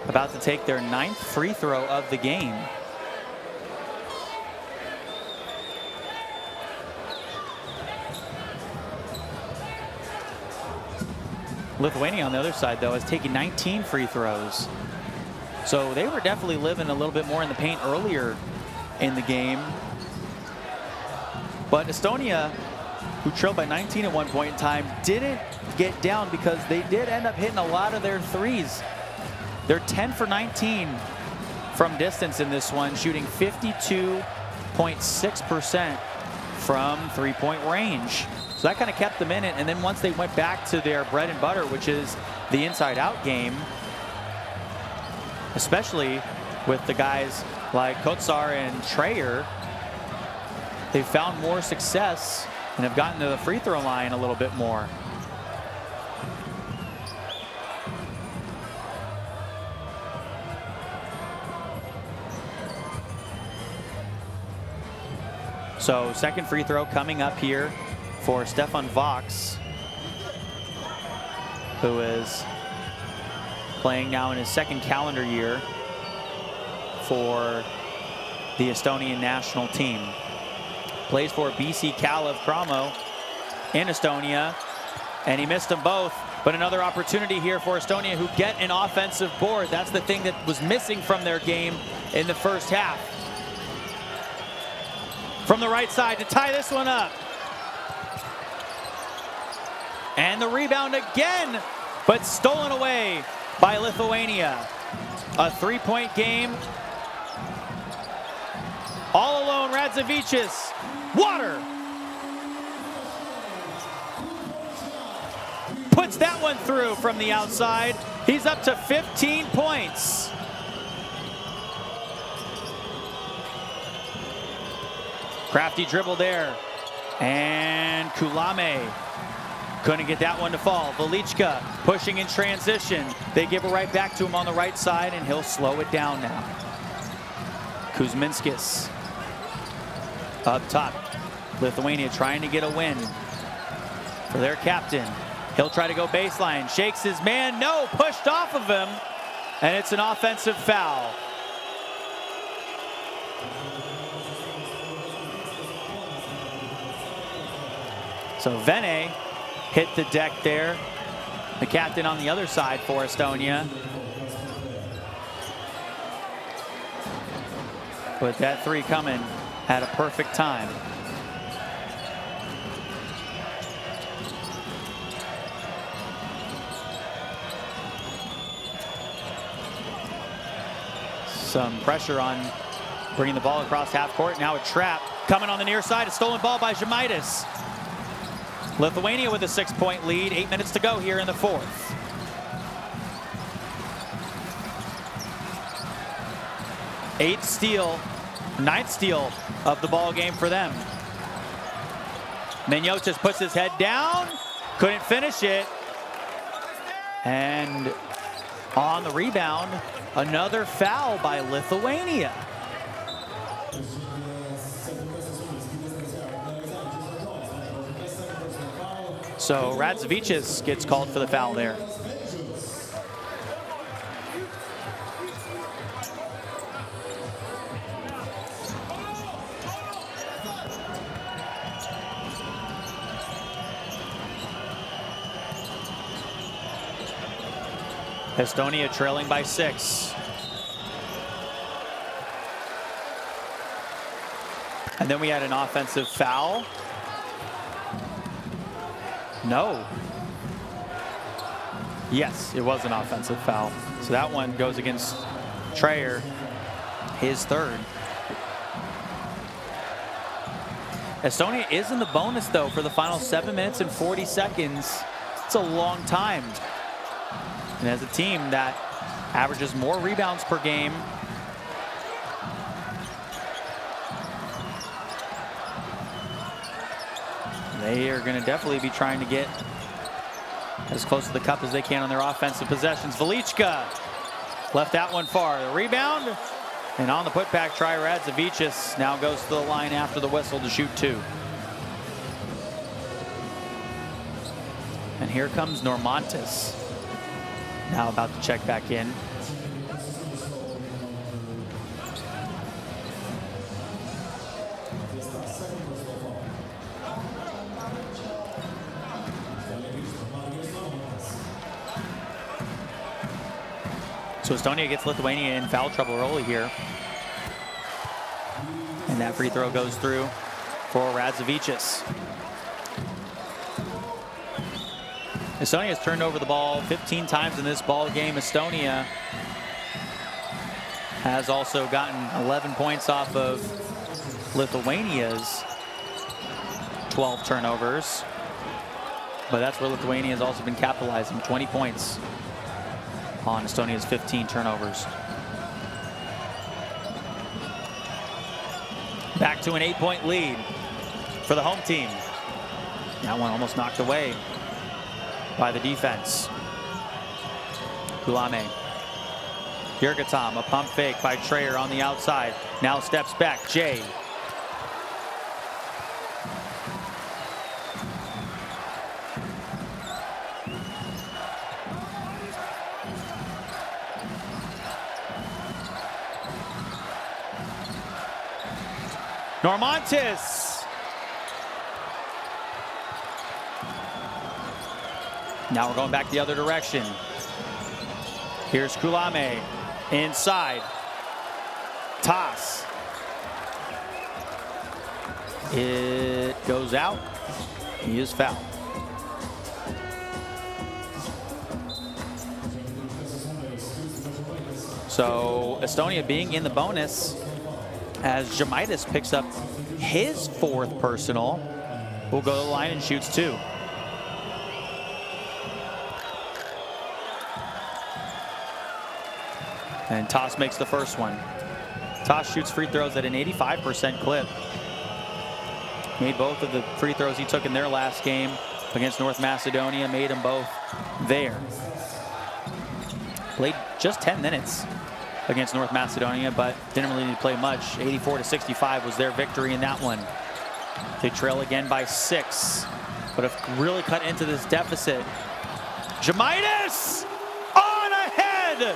about to take their 9th free throw of the game. Lithuania on the other side, though, has taken 19 free throws. So they were definitely living a little bit more in the paint earlier in the game. But Estonia, who trailed by 19 at one point in time, didn't get down because they did end up hitting a lot of their threes. They're 10 for 19 from distance in this one, shooting 52.6% from three-point range. So that kind of kept them in it. And then once they went back to their bread and butter, which is the inside-out game, especially with the guys like Kotsar and Trayer, they've found more success and have gotten to the free throw line a little bit more. So second free throw coming up here for Stefan Vox, who is playing now in his second calendar year for the Estonian national team. Plays for BC Kalev Cramo in Estonia, and he missed them both. But another opportunity here for Estonia, who get an offensive board. That's the thing that was missing from their game in the first half. From the right side to tie this one up. And the rebound again, but stolen away by Lithuania. A three-point game. All alone, Radzevičius. Water. Puts that one through from the outside. He's up to 15 points. Crafty dribble there. And Kulame couldn't get that one to fall. Velichka pushing in transition. They give it right back to him on the right side, and he'll slow it down now. Kuzminskis up top. Lithuania trying to get a win for their captain. He'll try to go baseline. Shakes his man. No, pushed off of him. And it's an offensive foul. So Vene hit the deck there. The captain on the other side for Estonia. But that three coming at a perfect time. Some pressure on bringing the ball across half court. Now a trap coming on the near side. A stolen ball by Žemaitis. Lithuania with a 6-point lead. 8 minutes to go here in the fourth. Ninth steal of the ball game for them. Meniotis puts his head down. Couldn't finish it. And on the rebound, another foul by Lithuania. So Radzevičius gets called for the foul there. Estonia trailing by 6. And then we had an offensive foul. No. Yes, it was an offensive foul. So that one goes against Trayer, his third. Estonia is in the bonus, though, for the final 7 minutes and 40 seconds. It's a long time. And as a team that averages more rebounds per game, they are going to definitely be trying to get as close to the cup as they can on their offensive possessions. Velichka left that one far. The rebound, and on the putback try, Radzevičius now goes to the line after the whistle to shoot 2. And here comes Normantis, now about to check back in. So Estonia gets Lithuania in foul trouble early here. And that free throw goes through for Radzevičius. Estonia has turned over the ball 15 times in this ball game. Estonia has also gotten 11 points off of Lithuania's 12 turnovers. But that's where Lithuania has also been capitalizing. 20 points on Estonia's 15 turnovers. Back to an 8-point lead for the home team. That one almost knocked away by the defense. Kulame. Jurgatam, a pump fake by Trayer on the outside. Now steps back, Jay. Normantis. Now we're going back the other direction. Here's Kulame inside. Toss. It goes out. He is fouled. So Estonia being in the bonus as Jamaitis picks up his 4th personal. Will go to the line and shoots 2. And Toss makes the first one. Toss shoots free throws at an 85% clip. Made both of the free throws he took in their last game against North Macedonia, made them both there. Played just 10 minutes against North Macedonia, but didn't really need to play much. 84-65 was their victory in that one. They trail again by 6, but have really cut into this deficit. Jamaitis on ahead!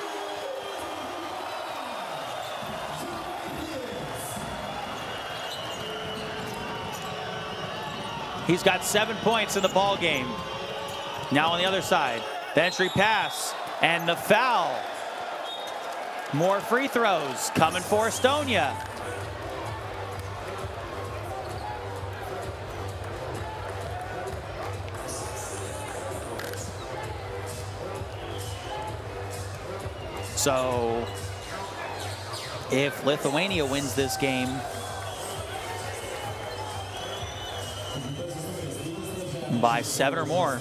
He's got 7 points in the ball game. Now on the other side, the entry pass and the foul. More free throws coming for Estonia. So if Lithuania wins this game, by 7 or more,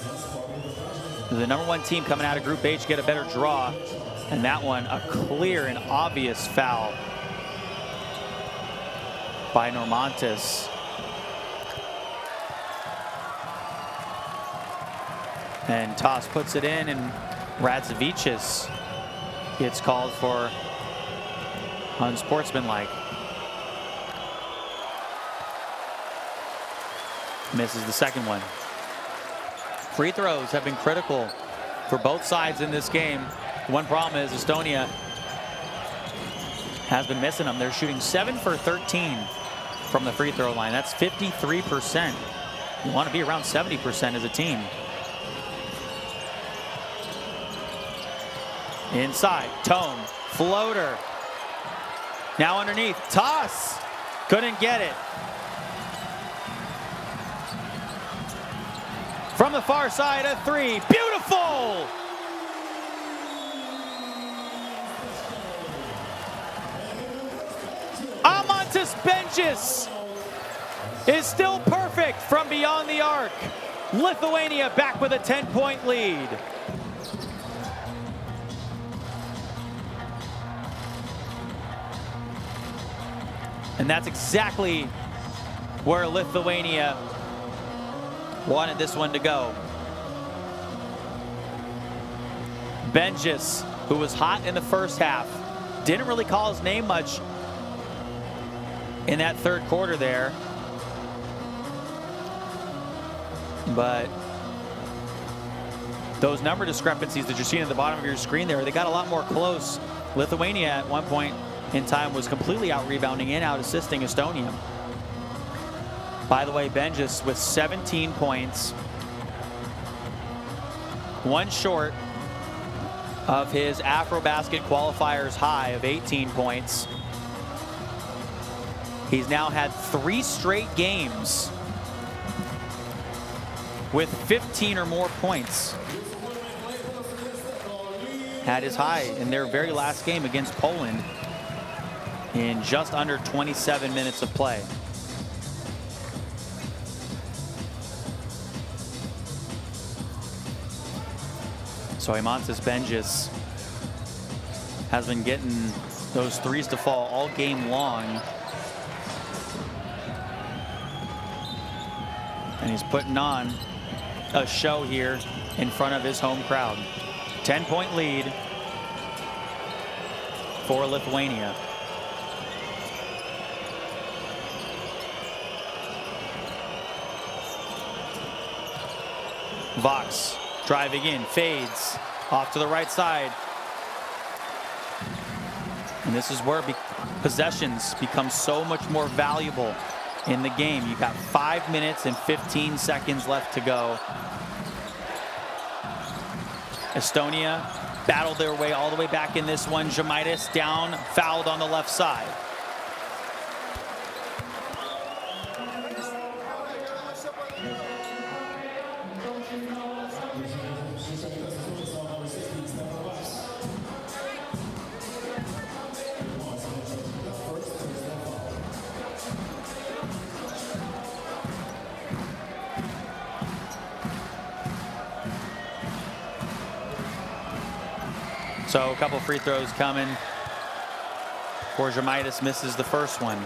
the #1 team coming out of Group H get a better draw. And that one, a clear and obvious foul by Normantis. And Toss puts it in, and Radzevicius gets called for unsportsmanlike. Misses the second one. Free throws have been critical for both sides in this game. One problem is Estonia has been missing them. They're shooting 7 for 13 from the free throw line. That's 53%. You want to be around 70% as a team. Inside, Tone, floater. Now underneath, Toss. Couldn't get it. From the far side, a 3. Beautiful! Amantis Benjis is still perfect from beyond the arc. Lithuania back with a 10-point lead. And that's exactly where Lithuania wanted this one to go. Benjis, who was hot in the first half, didn't really call his name much in that third quarter there. But those number discrepancies that you're seeing at the bottom of your screen there, they got a lot more close. Lithuania at one point in time was completely out-rebounding and out-assisting Estonia. By the way, Benjis with 17 points. One short of his EuroBasket qualifiers high of 18 points. He's now had 3 straight games with 15 or more points. Had his high in their very last game against Poland in just under 27 minutes of play. So Eimantas Benjis has been getting those threes to fall all game long. And he's putting on a show here in front of his home crowd. 10-point lead for Lithuania. Vox driving in, fades off to the right side. And this is where possessions become so much more valuable in the game. You got 5 minutes and 15 seconds left to go. Estonia battled their way all the way back in this one. Žemaitis down, fouled on the left side. So a couple free throws coming for Žemaitis, misses the first one.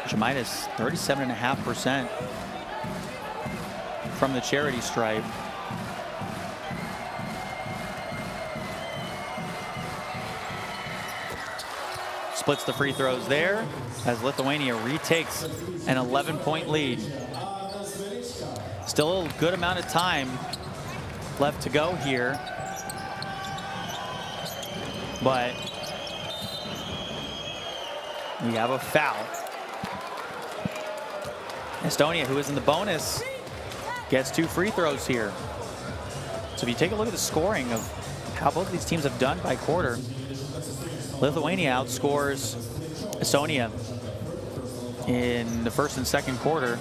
Žemaitis 37.5% from the charity stripe. Splits the free throws there as Lithuania retakes an 11-point lead. Still a good amount of time left to go here. But we have a foul. Estonia, who is in the bonus, gets 2 free throws here. So if you take a look at the scoring of how both of these teams have done by quarter, Lithuania outscores Estonia in the first and second quarter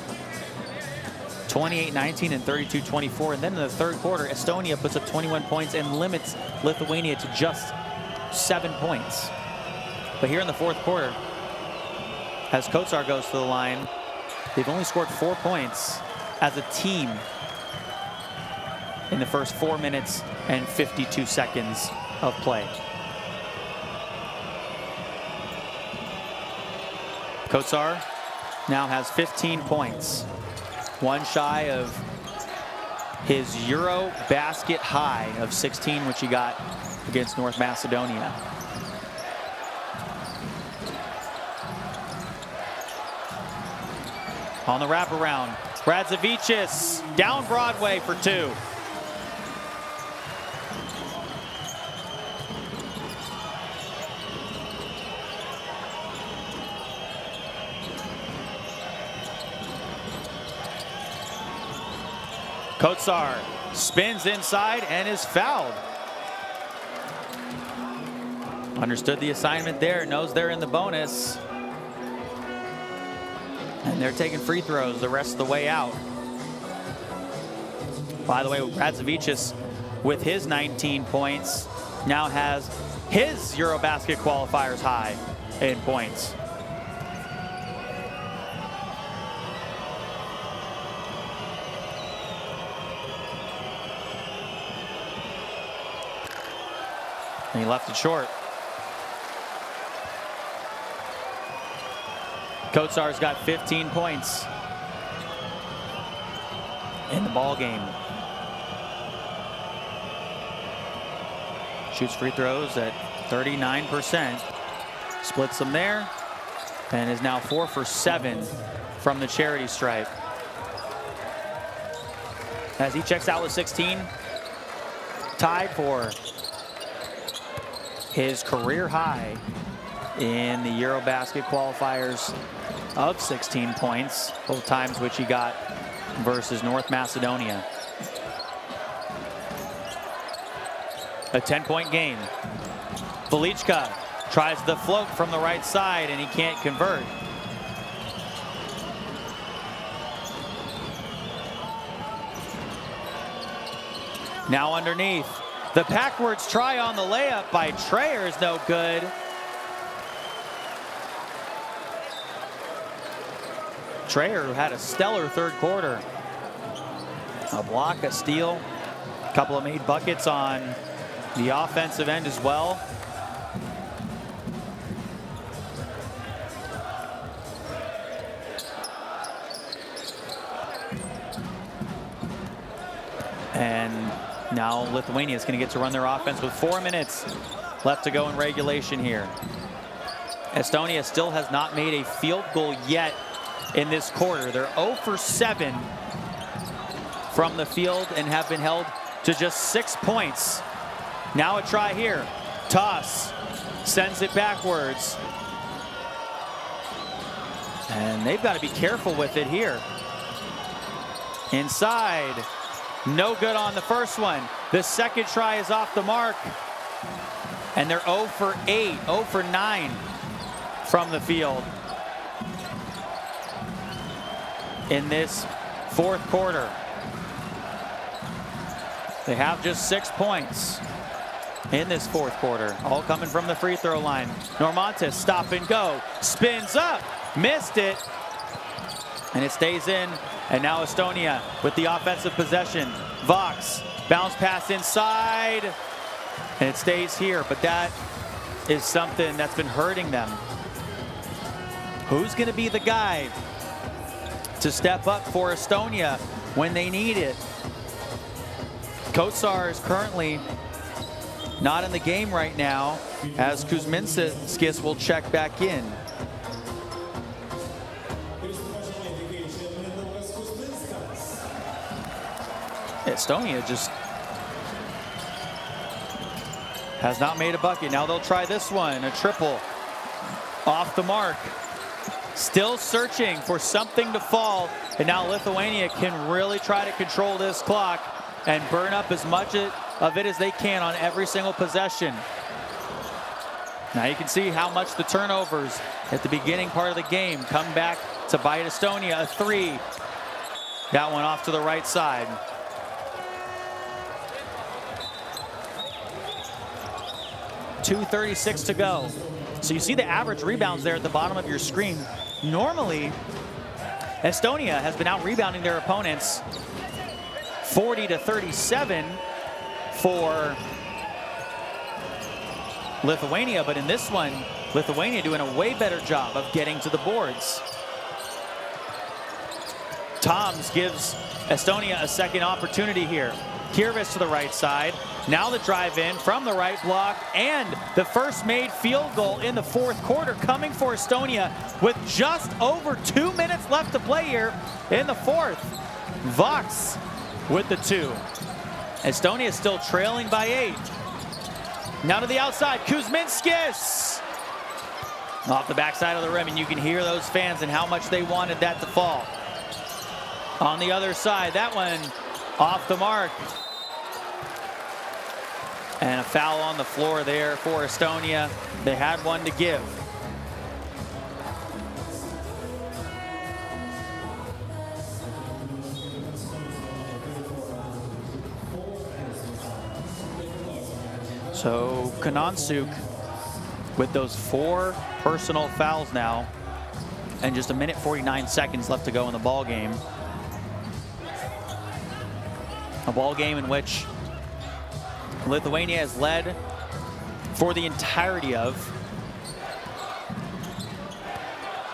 28-19 and 32-24. And then in the third quarter, Estonia puts up 21 points and limits Lithuania to just 7 points. But here in the fourth quarter, as Kotsar goes to the line, they've only scored 4 points as a team in the first 4 minutes and 52 seconds of play. Kotsar now has 15 points, one shy of his EuroBasket high of 16, which he got against North Macedonia. On the wraparound, Radzevičius down Broadway for 2. Kotsar spins inside and is fouled. Understood the assignment there, knows they're in the bonus. And they're taking free throws the rest of the way out. By the way, Radzevičius with his 19 points now has his EuroBasket qualifiers high in points. And he left it short. Kotsar's got 15 points in the ball game. Shoots free throws at 39%. Splits them there and is now 4 for 7 from the charity stripe. As he checks out with 16, tied for his career high in the EuroBasket qualifiers of 16 points, both times which he got versus North Macedonia. A 10-point game. Velička tries the float from the right side and he can't convert. Now underneath. The backwards try on the layup by Trayer is no good. Trayer, who had a stellar third quarter. A block, a steal, a couple of made buckets on the offensive end as well. And now Lithuania is going to get to run their offense with 4 minutes left to go in regulation here. Estonia still has not made a field goal yet in this quarter. They're 0 for 7 from the field and have been held to just 6 points. Now a try here. Toss. Sends it backwards. And they've got to be careful with it here. Inside. No good on the first one. The second try is off the mark. And they're 0 for 8, 0 for 9 from the field in this fourth quarter. They have just 6 points in this fourth quarter, all coming from the free throw line. Normantis, stop and go, spins up, missed it, and it stays in. And now Estonia with the offensive possession. Vox, bounce pass inside, and it stays here, but that is something that's been hurting them. Who's going to be the guy to step up for Estonia when they need it? Kotsar is currently not in the game right now, as Kuzminskis will check back in. Estonia just has not made a bucket. Now they'll try this one, a triple off the mark. Still searching for something to fall, and now Lithuania can really try to control this clock and burn up as much of it as they can on every single possession. Now you can see how much the turnovers at the beginning part of the game come back to bite Estonia. A three. That one off to the right side. .236 to go. So you see the average rebounds there at the bottom of your screen. Normally, Estonia has been out rebounding their opponents 40 to 37 for Lithuania, but in this one, Lithuania doing a way better job of getting to the boards. Toms gives Estonia a second opportunity here. Kirvis to the right side. Now the drive in from the right block, and the first made field goal in the fourth quarter coming for Estonia with just over 2 minutes left to play here in the fourth. Vox with the two. Estonia still trailing by 8. Now to the outside, Kuzminskis off the backside of the rim, and you can hear those fans and how much they wanted that to fall. On the other side, that one off the mark. And a foul on the floor there for Estonia. They had one to give. So Kanansuk with those 4 personal fouls now, and just 1:49 left to go in the ball game. A ball game in which Lithuania has led for the entirety of.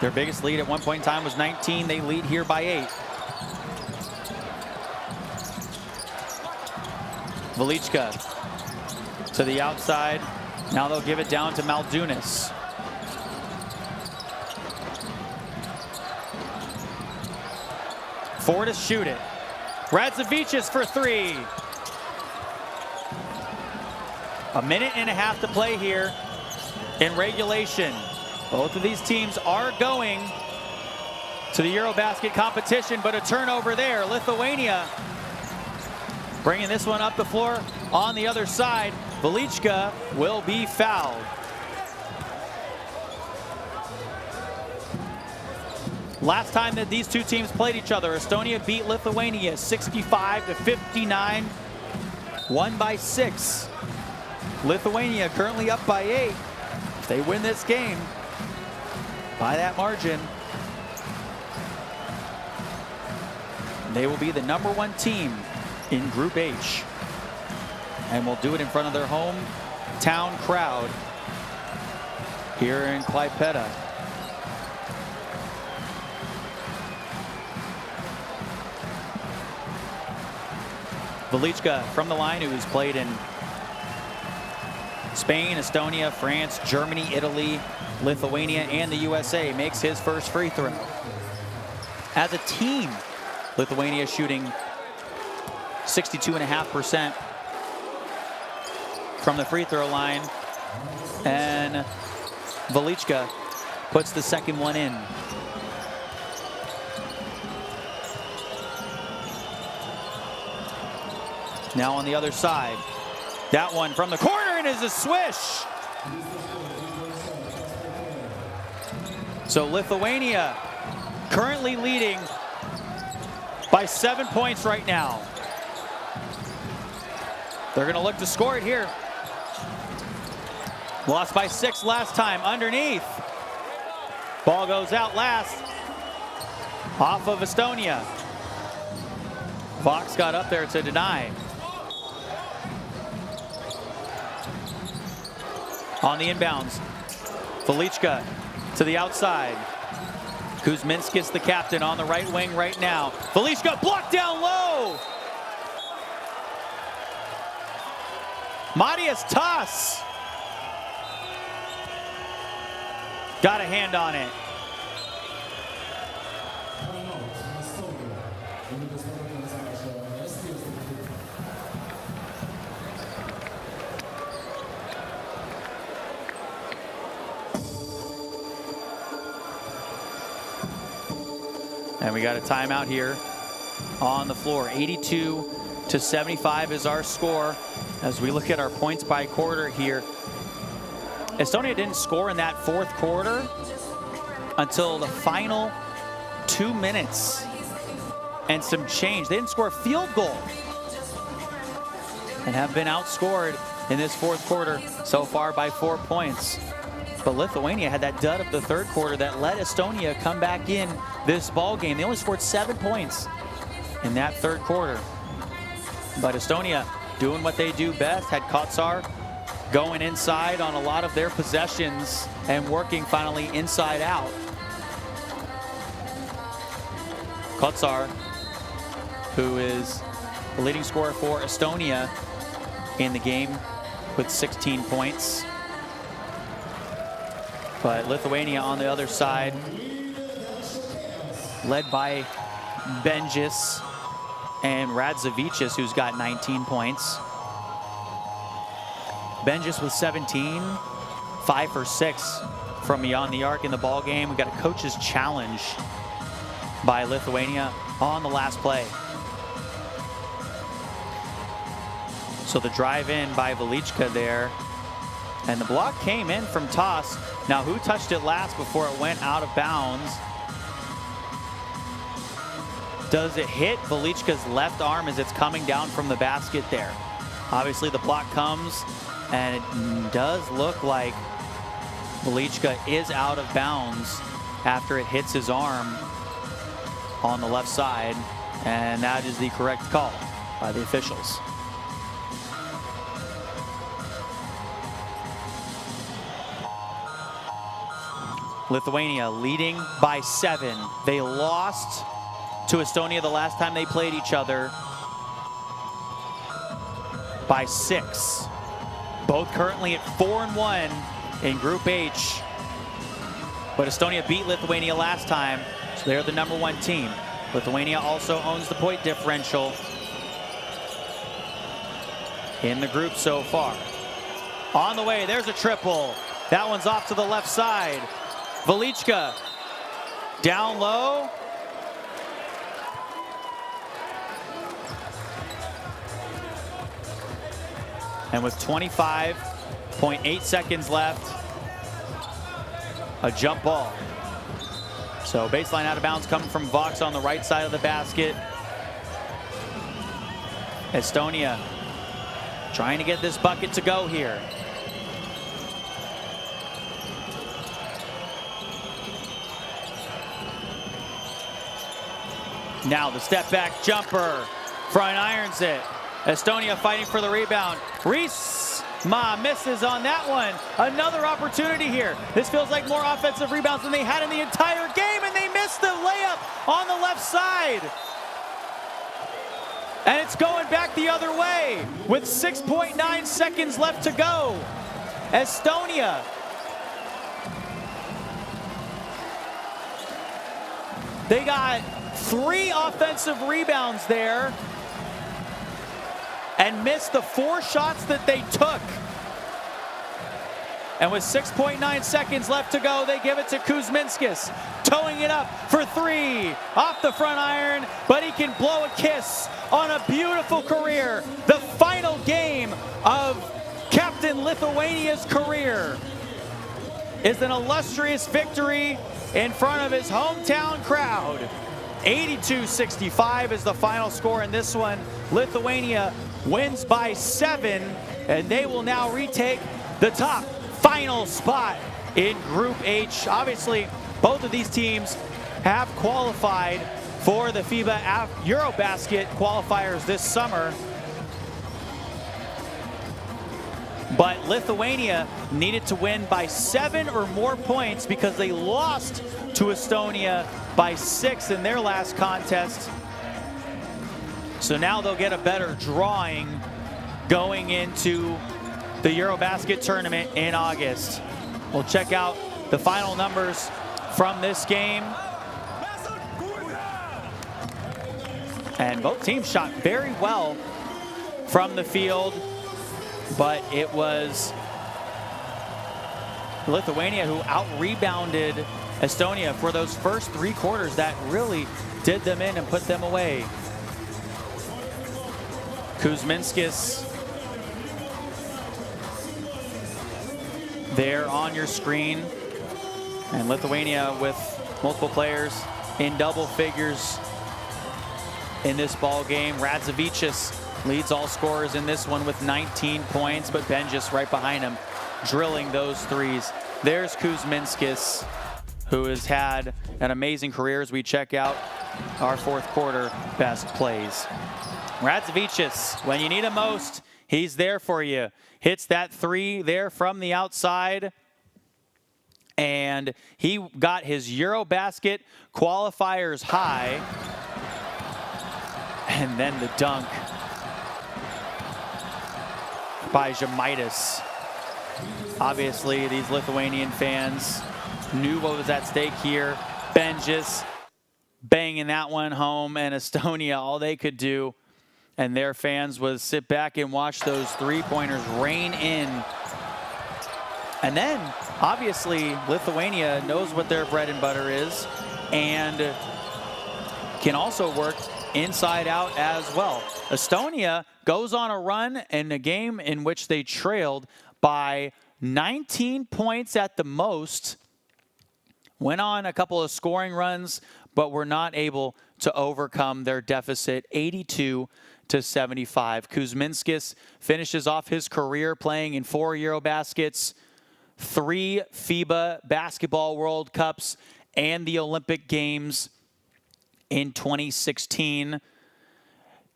Their biggest lead at one point in time was 19. They lead here by 8. Velichka to the outside. Now they'll give it down to Maldunas. Four to shoot it. Radzavicius for 3. 1.5 minutes to play here in regulation. Both of these teams are going to the EuroBasket competition, but a turnover there. Lithuania bringing this one up the floor on the other side. Velichka will be fouled. Last time that these two teams played each other, Estonia beat Lithuania 65-59, won by 6. Lithuania currently up by 8. If they win this game by that margin, They will be the #1 team in Group H. And will do it in front of their hometown crowd here in Klaipėda. Velička from the line, who's played in Spain, Estonia, France, Germany, Italy, Lithuania, and the USA, makes his first free throw. As a team, Lithuania shooting 62.5% from the free throw line, and Velička puts the second one in. Now on the other side, that one from the corner and is a swish. So Lithuania currently leading by 7 points right now. They're going to look to score it here. Lost by 6 last time. Underneath. Ball goes out last. Off of Estonia. Fox got up there to deny. On the inbounds, Velička to the outside. Kuzminskis, the captain, on the right wing right now. Velička blocked down low. Matias Toss got a hand on it. And we got a timeout here on the floor. 82-75 is our score as we look at our points by quarter here. Estonia didn't score in that fourth quarter until the final 2 minutes and some change. They didn't score a field goal and have been outscored in this fourth quarter so far by 4 points. But Lithuania had that dud of the third quarter that let Estonia come back in this ball game. They only scored 7 points in that third quarter. But Estonia doing what they do best, had Kotsar going inside on a lot of their possessions and working finally inside out. Kotsar, who is the leading scorer for Estonia in the game with 16 points. But Lithuania on the other side, led by Benjis and Radzevičius, who's got 19 points. Benjis with 17, 5 for 6 from beyond the arc in the ball game. We got a coach's challenge by Lithuania on the last play. So the drive in by Velička there. And the block came in from Toss. Now who touched it last before it went out of bounds? Does it hit Velička's left arm as it's coming down from the basket there? Obviously the block comes and it does look like Velička is out of bounds after it hits his arm on the left side, and that is the correct call by the officials. Lithuania leading by 7. They lost to Estonia the last time they played each other by 6. Both currently at 4-1 in Group H. But Estonia beat Lithuania last time, so they're the #1 team. Lithuania also owns the point differential in the group so far. On the way, there's a triple. That one's off to the left side. Velička down low. And with 25.8 seconds left, a jump ball. So baseline out of bounds coming from Vox on the right side of the basket. Estonia trying to get this bucket to go here. Now the step back jumper. Front irons it. Estonia fighting for the rebound. Riismaa misses on that one. Another opportunity here. This feels like more offensive rebounds than they had in the entire game, and they missed the layup on the left side. And it's going back the other way with 6.9 seconds left to go. Estonia they got 3 offensive rebounds there and missed the 4 shots that they took. And with 6.9 seconds left to go, they give it to Kuzminskas, towing it up for 3 off the front iron, but he can blow a kiss on a beautiful career. The final game of Captain Lithuania's career is an illustrious victory in front of his hometown crowd. 82-65 is the final score in this one. Lithuania wins by 7, and they will now retake the top final spot in Group H. Obviously, both of these teams have qualified for the FIBA EuroBasket qualifiers this summer. But Lithuania needed to win by 7 or more points because they lost to Estonia by 6 in their last contest. So now they'll get a better drawing going into the EuroBasket tournament in August. We'll check out the final numbers from this game. And both teams shot very well from the field, but it was Lithuania who out-rebounded Estonia for those first 3 quarters that really did them in and put them away. Kuzminskas there on your screen, and Lithuania with multiple players in double figures in this ball game. Radzevičius leads all scorers in this one with 19 points, but Benjis right behind him drilling those threes. There's Kuzminskas, who has had an amazing career as we check out our 4th quarter best plays. Radzevičius, when you need him most, he's there for you. Hits that 3 there from the outside, and he got his EuroBasket qualifiers high. And then the dunk by Žemaitis. Obviously, these Lithuanian fans knew what was at stake here. Benjis banging that one home, and Estonia, all they could do, and their fans, was sit back and watch those 3-pointers rain in. And then, obviously, Lithuania knows what their bread and butter is and can also work inside out as well. Estonia goes on a run in a game in which they trailed by 19 points at the most, went on a couple of scoring runs, but were not able to overcome their deficit, 82-75. Kuzminskas finishes off his career playing in 4 EuroBaskets, 3 FIBA Basketball World Cups, and the Olympic Games in 2016.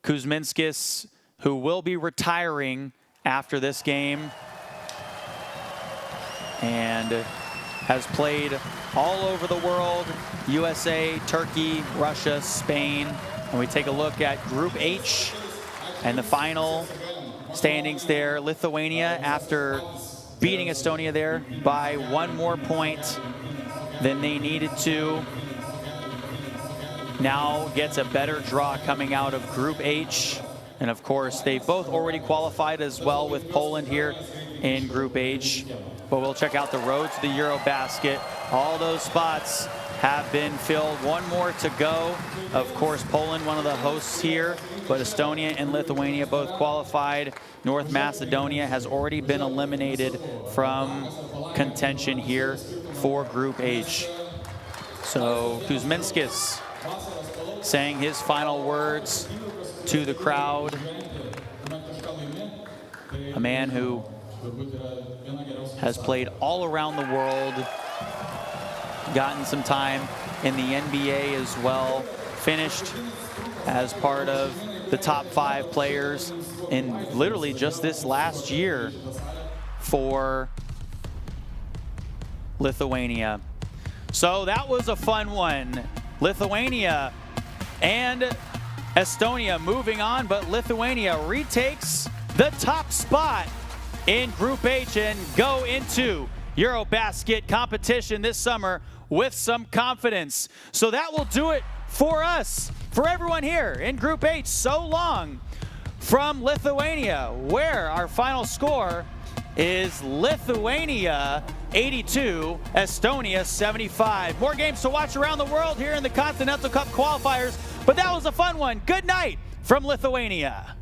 Kuzminskas, who will be retiring after this game, and has played all over the world, USA, Turkey, Russia, Spain. And we take a look at Group H and the final standings there. Lithuania, after beating Estonia there by 1 more point than they needed to, now gets a better draw coming out of Group H. And of course, they both already qualified as well with Poland here in Group H. But we'll check out the road to the EuroBasket. All those spots have been filled. 1 more to go. Of course, Poland, one of the hosts here, but Estonia and Lithuania both qualified. North Macedonia has already been eliminated from contention here for Group H. So Kuzminskas saying his final words to the crowd. A man who has played all around the world, gotten some time in the NBA as well, finished as part of the top 5 players in literally just this last year for Lithuania. So that was a fun one. Lithuania and Estonia moving on, but Lithuania retakes the top spot in Group H and go into EuroBasket competition this summer with some confidence. So that will do it for us, for everyone here in Group H. So long from Lithuania, where our final score is Lithuania 82, Estonia 75. More games to watch around the world here in the Continental Cup qualifiers, but that was a fun one. Good night from Lithuania.